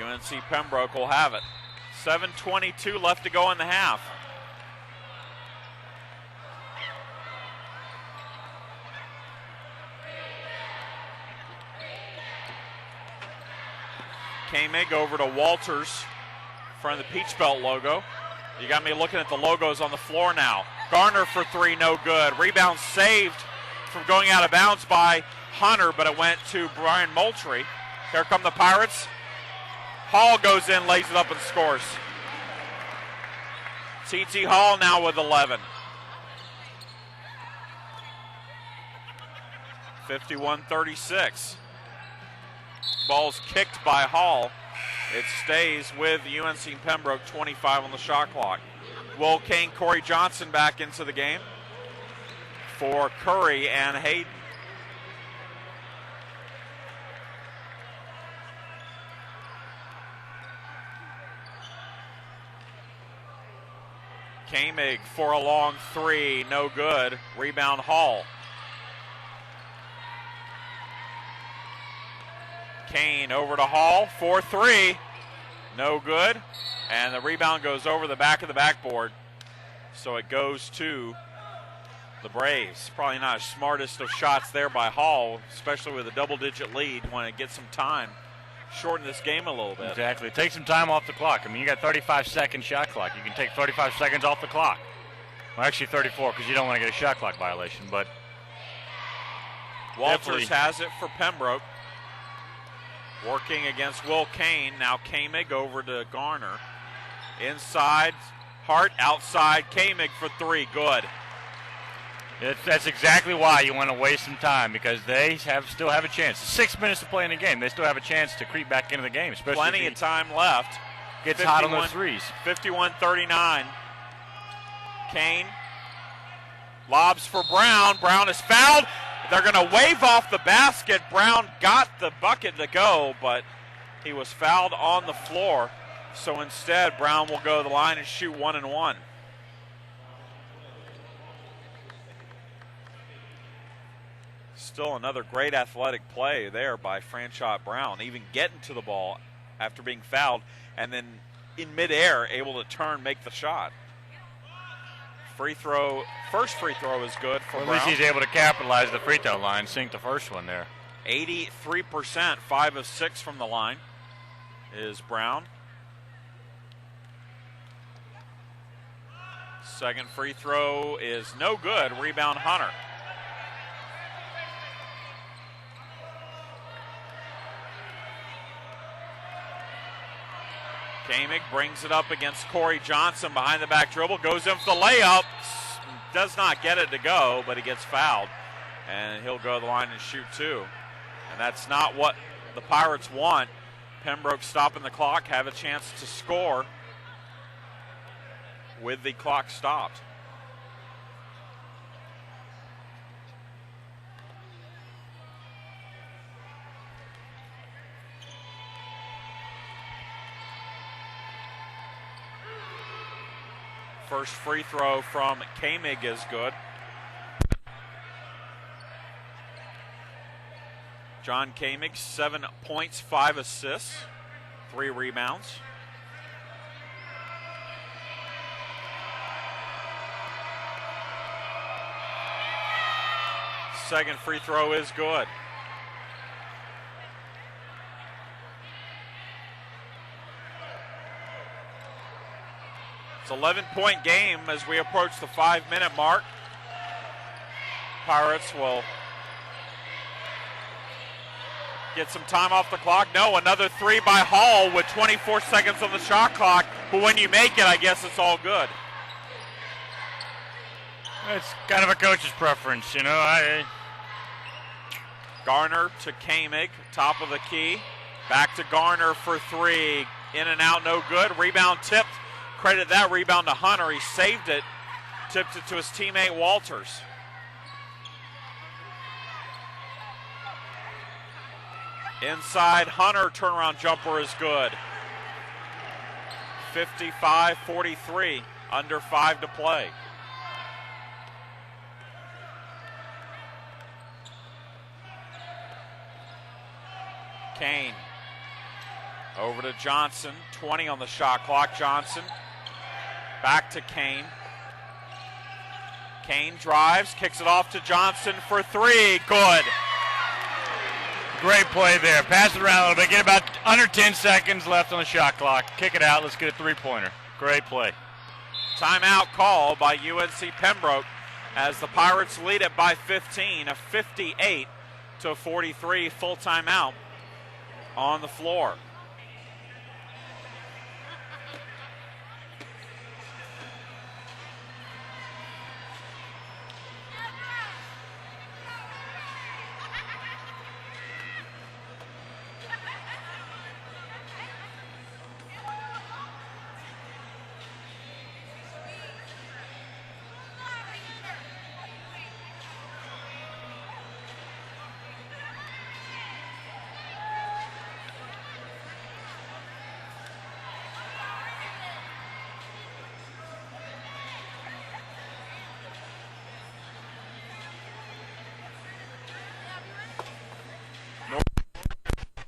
UNC Pembroke will have it. 7:22 left to go in the half. Koenig over to Walters in front of the Peach Belt logo. You got me looking at the logos on the floor now. Garner for three, no good. Rebound saved from going out of bounds by Hunter, but it went to Brian Moultrie. Here come the Pirates. Hall goes in, lays it up, and scores. T.T. Hall now with 11. 51-36. Ball's kicked by Hall. It stays with UNC Pembroke, 25 on the shot clock. Will Kane, Corey Johnson back into the game for Curry and Hayden. Koenig for a long three, no good. Rebound Hall. Kane over to Hall, 4-3, no good. And the rebound goes over the back of the backboard. So it goes to the Braves. Probably not the smartest of shots there by Hall, especially with a double-digit lead when it gets some time. Shorten this game a little bit. Exactly. Take some time off the clock. I mean, you got 35-second shot clock. You can take 35 seconds off the clock. Well, actually 34 because you don't want to get a shot clock violation. But Walters has it for Pembroke. Working against Will Kane. Now Koenig over to Garner. Inside, Hart, outside, Koenig for three, good. That's exactly why you want to waste some time, because they still have a chance. 6 minutes to play in the game. They still have a chance to creep back into the game. Especially plenty of time left. Gets hot on those threes. 51-39. Kane lobs for Brown. Brown is fouled. They're going to wave off the basket. Brown got the bucket to go, but he was fouled on the floor. So instead, Brown will go to the line and shoot 1-1. Still another great athletic play there by Franchot Brown, even getting to the ball after being fouled, and then in midair able to turn, make the shot. First free throw is good for Brown. At least he's able to capitalize the free throw line, sink the first one there. 83%, 5 of 6 from the line is Brown. Second free throw is no good. Rebound Hunter. Koenig brings it up against Corey Johnson behind the back dribble, goes in for the layup, does not get it to go, but he gets fouled, and he'll go to the line and shoot two. And that's not what the Pirates want. Pembroke stopping the clock, have a chance to score with the clock stopped. First free throw from Koenig is good. John Koenig, 7 points, 5 assists, 3 rebounds. Second free throw is good. It's an 11-point game as we approach the 5-minute mark. Pirates will get some time off the clock. No, another three by Hall with 24 seconds on the shot clock. But when you make it, I guess it's all good. It's kind of a coach's preference, you know. Garner to Kamig, top of the key. Back to Garner for three. In and out, no good. Rebound tipped. Credit that rebound to Hunter. He saved it. Tipped it to his teammate Walters. Inside, Hunter turnaround jumper is good. 55-43, under 5 to play. Kane over to Johnson, 20 on the shot clock. Johnson back to Kane. Kane drives, kicks it off to Johnson for three. Good. Great play there. Pass it around a little bit. Get about under 10 seconds left on the shot clock. Kick it out. Let's get a three-pointer. Great play. Timeout call by UNC Pembroke as the Pirates lead it by 15, a 58-43 full timeout on the floor.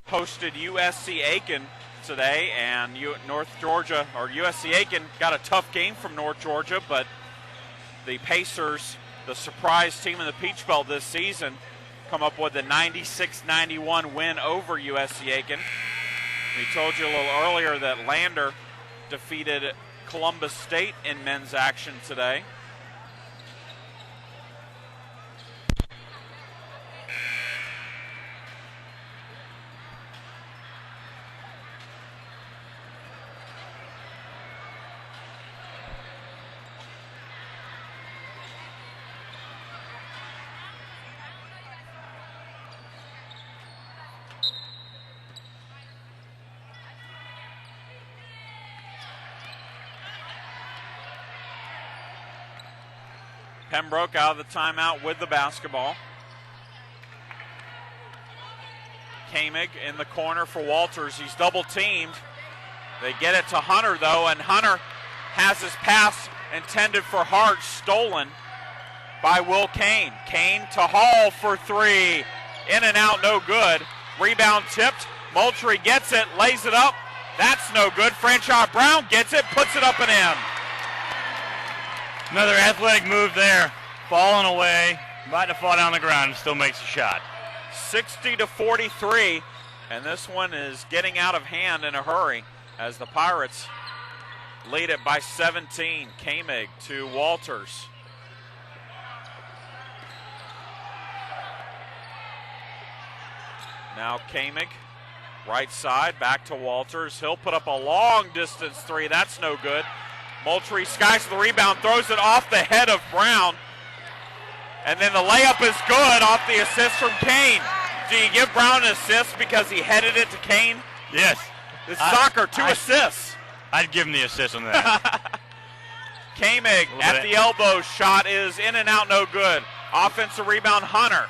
Hosted USC Aiken today, and North Georgia, or USC Aiken, got a tough game from North Georgia, but the Pacers, the surprise team in the Peach Belt this season, come up with a 96-91 win over USC Aiken. We told you a little earlier that Lander defeated Columbus State in men's action today. Pembroke out of the timeout with the basketball. Kamig in the corner for Walters. He's double teamed. They get it to Hunter though, and Hunter has his pass intended for Hart stolen by Will Kane. Kane to Hall for three. In and out, no good. Rebound tipped. Moultrie gets it, lays it up. That's no good. Franchot Brown gets it, puts it up and in. Another athletic move there. Falling away, about to fall down the ground, and still makes a shot. 60-43, and this one is getting out of hand in a hurry as the Pirates lead it by 17. Kamig to Walters. Now Kamig, right side, back to Walters. He'll put up a long distance three. That's no good. Moultrie skies the rebound, throws it off the head of Brown. And then the layup is good off the assist from Kane. Do you give Brown an assist because he headed it to Kane? Yes. It's soccer, two assists. I'd give him the assist on that. Kamig at the elbow, shot is in and out, no good. Offensive rebound, Hunter.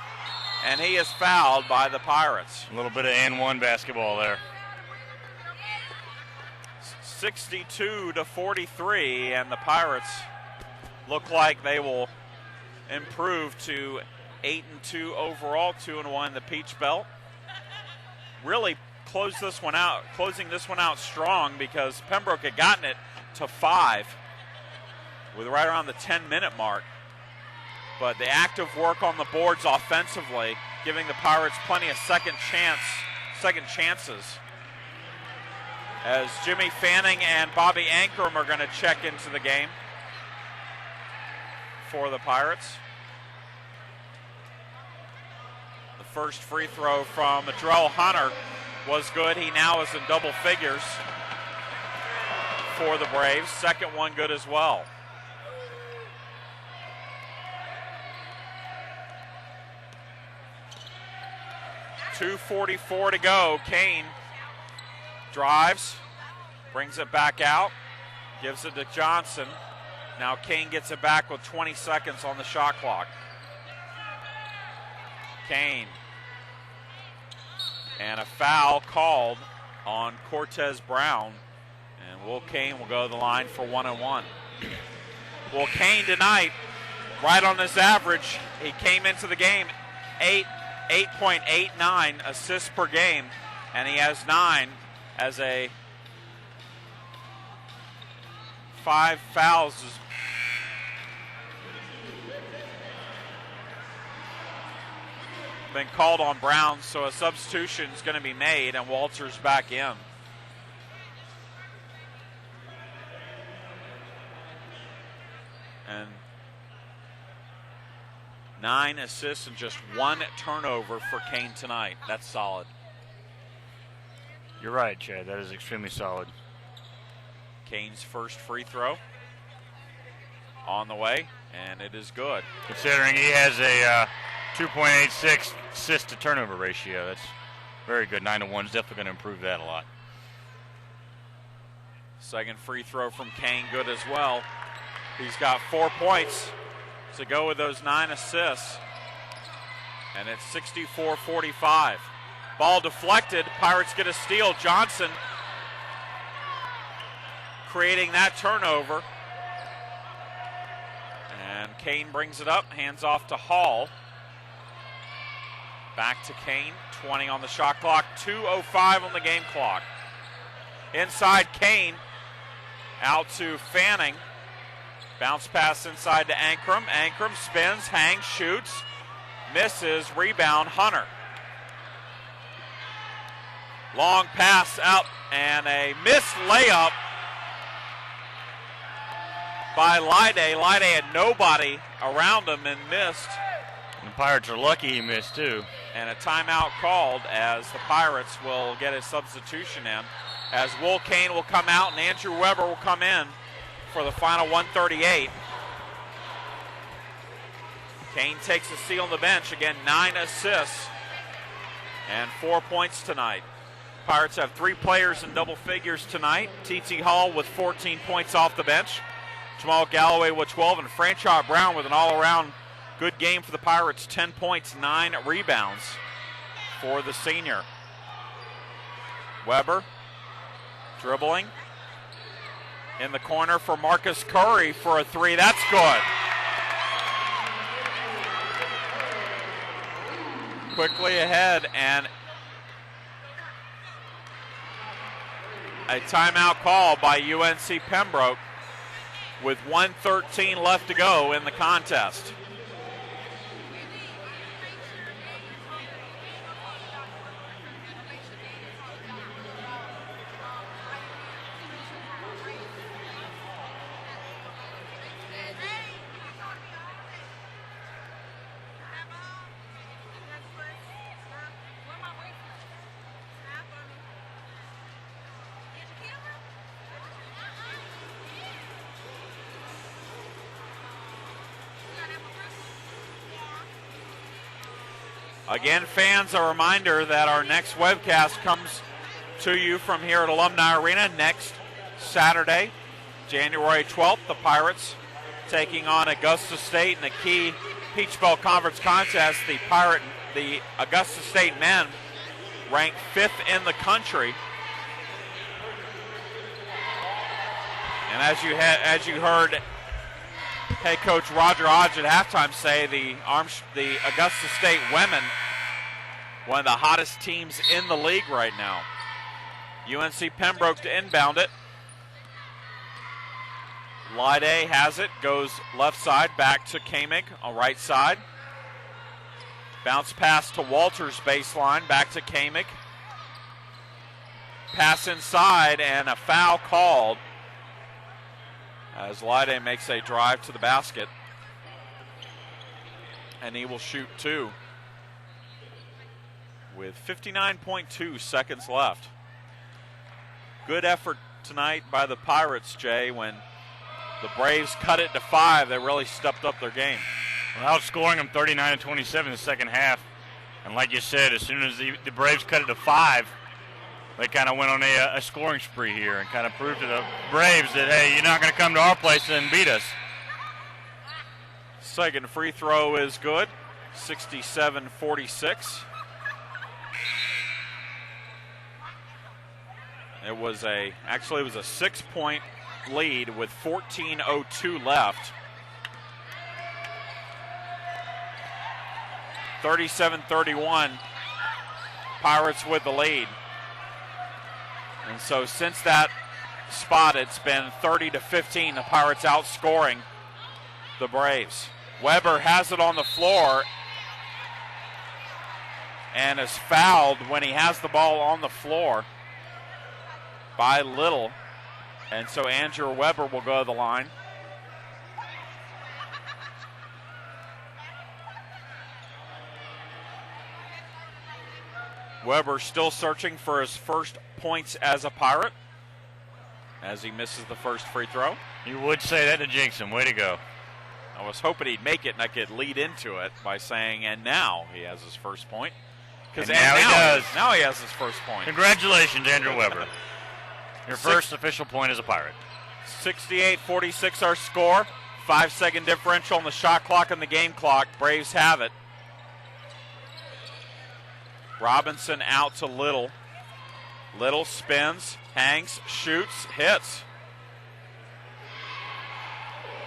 And he is fouled by the Pirates. A little bit of and one basketball there. 62-43, and the Pirates look like they will improve to 8-2 overall, 2-1 in the Peach Belt. Really closing this one out strong because Pembroke had gotten it to 5 with right around the 10-minute mark. But the active work on the boards offensively, giving the Pirates plenty of second chances. as Jimmy Fanning and Bobby Ankrum are going to check into the game for the Pirates. The first free throw from Drell Hunter was good. He now is in double figures for the Braves. Second one good as well. .244 to go. Kane drives, brings it back out, gives it to Johnson. Now Kane gets it back with 20 seconds on the shot clock. Kane. And a foul called on Cortez Brown. And Will Kane will go to the line for 1-on-1. Well, Kane tonight, right on his average, he came into the game 8.89 assists per game, and he has 9 as a 5 fouls. Been called on Brown, so a substitution is going to be made, and Walters back in. And 9 assists and just 1 turnover for Kane tonight. That's solid. You're right, Chad. That is extremely solid. Kane's first free throw on the way, and it is good. Considering he has a 2.86 assist to turnover ratio, that's very good. 9-1 is definitely going to improve that a lot. Second free throw from Kane, good as well. He's got 4 points to go with those 9 assists. And it's 64-45. Ball deflected. Pirates get a steal. Johnson creating that turnover. And Kane brings it up. Hands off to Hall. Back to Kane. 20 on the shot clock. 2:05 on the game clock. Inside Kane. Out to Fanning. Bounce pass inside to Ankrum. Ankrum spins, hangs, shoots, misses, rebound, Hunter. Long pass out and a missed layup by Lyday. Lyday had nobody around him and missed. And the Pirates are lucky he missed too. And a timeout called as the Pirates will get a substitution in. As Will Kane will come out and Andrew Weber will come in for the final 1:38. Kane takes a seat on the bench. Again, 9 assists and 4 points tonight. Pirates have 3 players in double figures tonight. T.T. Hall with 14 points off the bench. Jamal Galloway with 12, and Franchot Brown with an all-around good game for the Pirates. 10 points, 9 rebounds for the senior. Weber dribbling. In the corner for Marcus Curry for a 3. That's good. Quickly ahead, and a timeout call by UNC Pembroke with 1:13 left to go in the contest. Again, fans, a reminder that our next webcast comes to you from here at Alumni Arena next Saturday, January 12th. The Pirates taking on Augusta State in a key Peach Belt Conference contest. The Augusta State men ranked 5th in the country. And as you heard head coach Roger Hodge at halftime say, the Augusta State women, one of the hottest teams in the league right now. UNC Pembroke to inbound it. Lyday has it, goes left side, back to Kamick on right side. Bounce pass to Walters baseline, back to Kamick. Pass inside and a foul called as Lyde makes a drive to the basket. And he will shoot 2 with 59.2 seconds left. Good effort tonight by the Pirates, Jay. When the Braves cut it to 5, they really stepped up their game. Well, outscoring them 39-27 in the second half. And like you said, as soon as the Braves cut it to 5, they kind of went on a scoring spree here and kind of proved to the Braves that, hey, you're not going to come to our place and beat us. Second free throw is good, 67-46. It was a 6-point lead with 14:02 left. 37-31, Pirates with the lead. And so since that spot, it's been 30-15, the Pirates outscoring the Braves. Weber has it on the floor and is fouled when he has the ball on the floor by Little. And so Andrew Weber will go to the line. Weber still searching for his first points as a Pirate as he misses the first free throw. You would say that to jinx him. Way to go. I was hoping he'd make it and I could lead into it by saying, and now he has his first point. Because now he does. Now he has his first point. Congratulations, Andrew Weber. Your first official point as a Pirate. 68-46 our score. 5-second differential on the shot clock and the game clock. Braves have it. Robinson out to Little. Little spins, hangs, shoots, hits.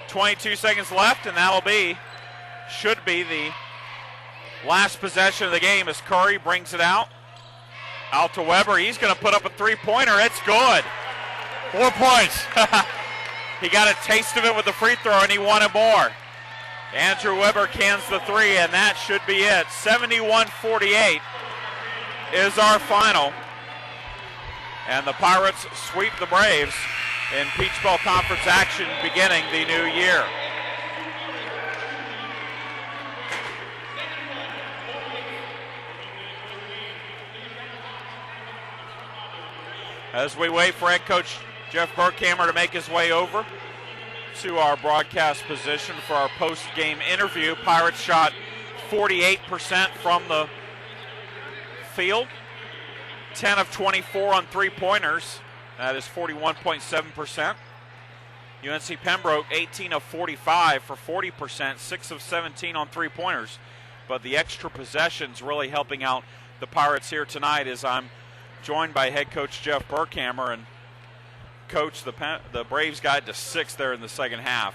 22 seconds left, and should be the last possession of the game as Curry brings it out to Weber. He's going to put up a three-pointer. It's good. 4 points. He got a taste of it with the free throw, and he wanted more. Andrew Weber cans the three, and that should be it. 71-48 is our final. And the Pirates sweep the Braves in Peach Bowl Conference action beginning the new year. As we wait for head coach Jeff Burkhammer to make his way over to our broadcast position for our post-game interview, Pirates shot 48% from the field, 10 of 24 on three-pointers. That is 41.7%. UNC Pembroke, 18 of 45 for 40%, 6 of 17 on three-pointers. But the extra possessions really helping out the Pirates here tonight as I'm joined by head coach Jeff Burkhammer. And coach, the Braves got to 6 there in the second half,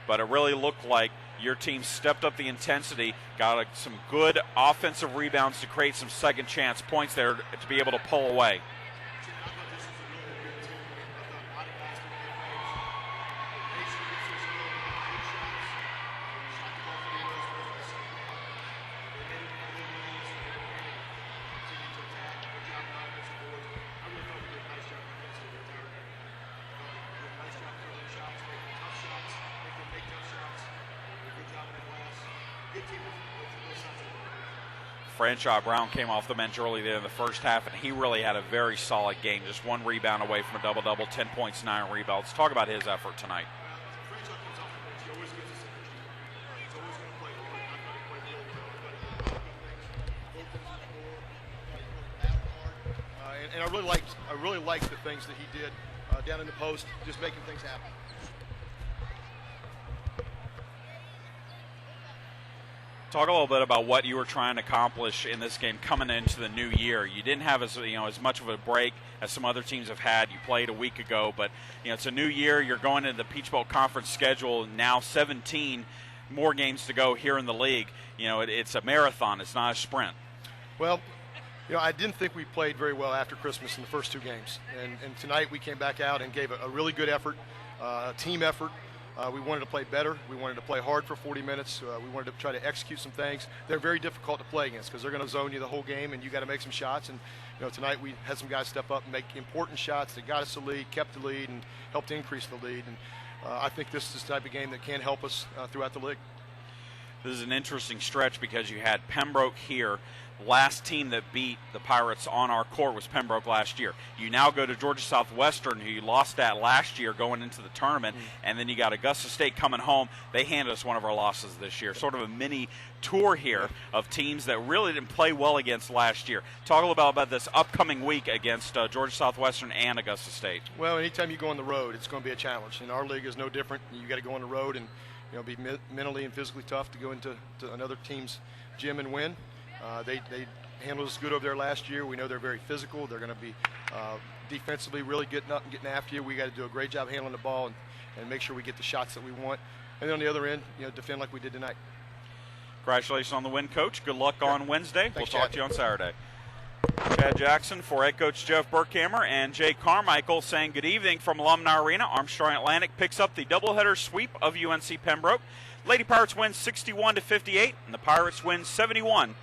but it really looked like your team stepped up the intensity, got some good offensive rebounds to create some second chance points there to be able to pull away. Franchot Brown came off the bench early there in the first half, and he really had a very solid game. Just one rebound away from a double-double, 10 points, 9 rebounds. Talk about his effort tonight. And I really liked the things that he did down in the post, just making things happen. Talk a little bit about what you were trying to accomplish in this game coming into the new year. You didn't have as much of a break as some other teams have had. You played a week ago, but it's a new year. You're going into the Peach Bowl Conference schedule now, 17 more games to go here in the league. It's a marathon. It's not a sprint. Well, I didn't think we played very well after Christmas in the first two games, and tonight we came back out and gave a really good effort, a team effort. We wanted to play better. We wanted to play hard for 40 minutes. We wanted to try to execute some things. They're very difficult to play against because they're going to zone you the whole game, and you got to make some shots. And tonight we had some guys step up and make important shots that got us the lead, kept the lead, and helped increase the lead. And I think this is the type of game that can help us throughout the league. This is an interesting stretch because you had Pembroke here. Last team that beat the Pirates on our court was Pembroke last year. You now go to Georgia Southwestern, who you lost at last year going into the tournament, and then you got Augusta State coming home. They handed us one of our losses this year. Sort of a mini tour here of teams that really didn't play well against last year. Talk a little about this upcoming week against Georgia Southwestern and Augusta State. Well, anytime you go on the road, it's going to be a challenge. And our league is no different. You got to go on the road and be mentally and physically tough to go into another team's gym and win. They handled us good over there last year. We know they're very physical. They're going to be defensively really getting up and getting after you. We got to do a great job handling the ball and make sure we get the shots that we want. And then on the other end, defend like we did tonight. Congratulations on the win, Coach. Good luck on Wednesday. Thanks, we'll talk to you on Saturday. Chad Jackson for head coach Jeff Burkhammer and Jay Carmichael saying good evening from Alumni Arena. Armstrong Atlantic picks up the doubleheader sweep of UNC Pembroke. Lady Pirates win 61-58, and the Pirates win 71-48.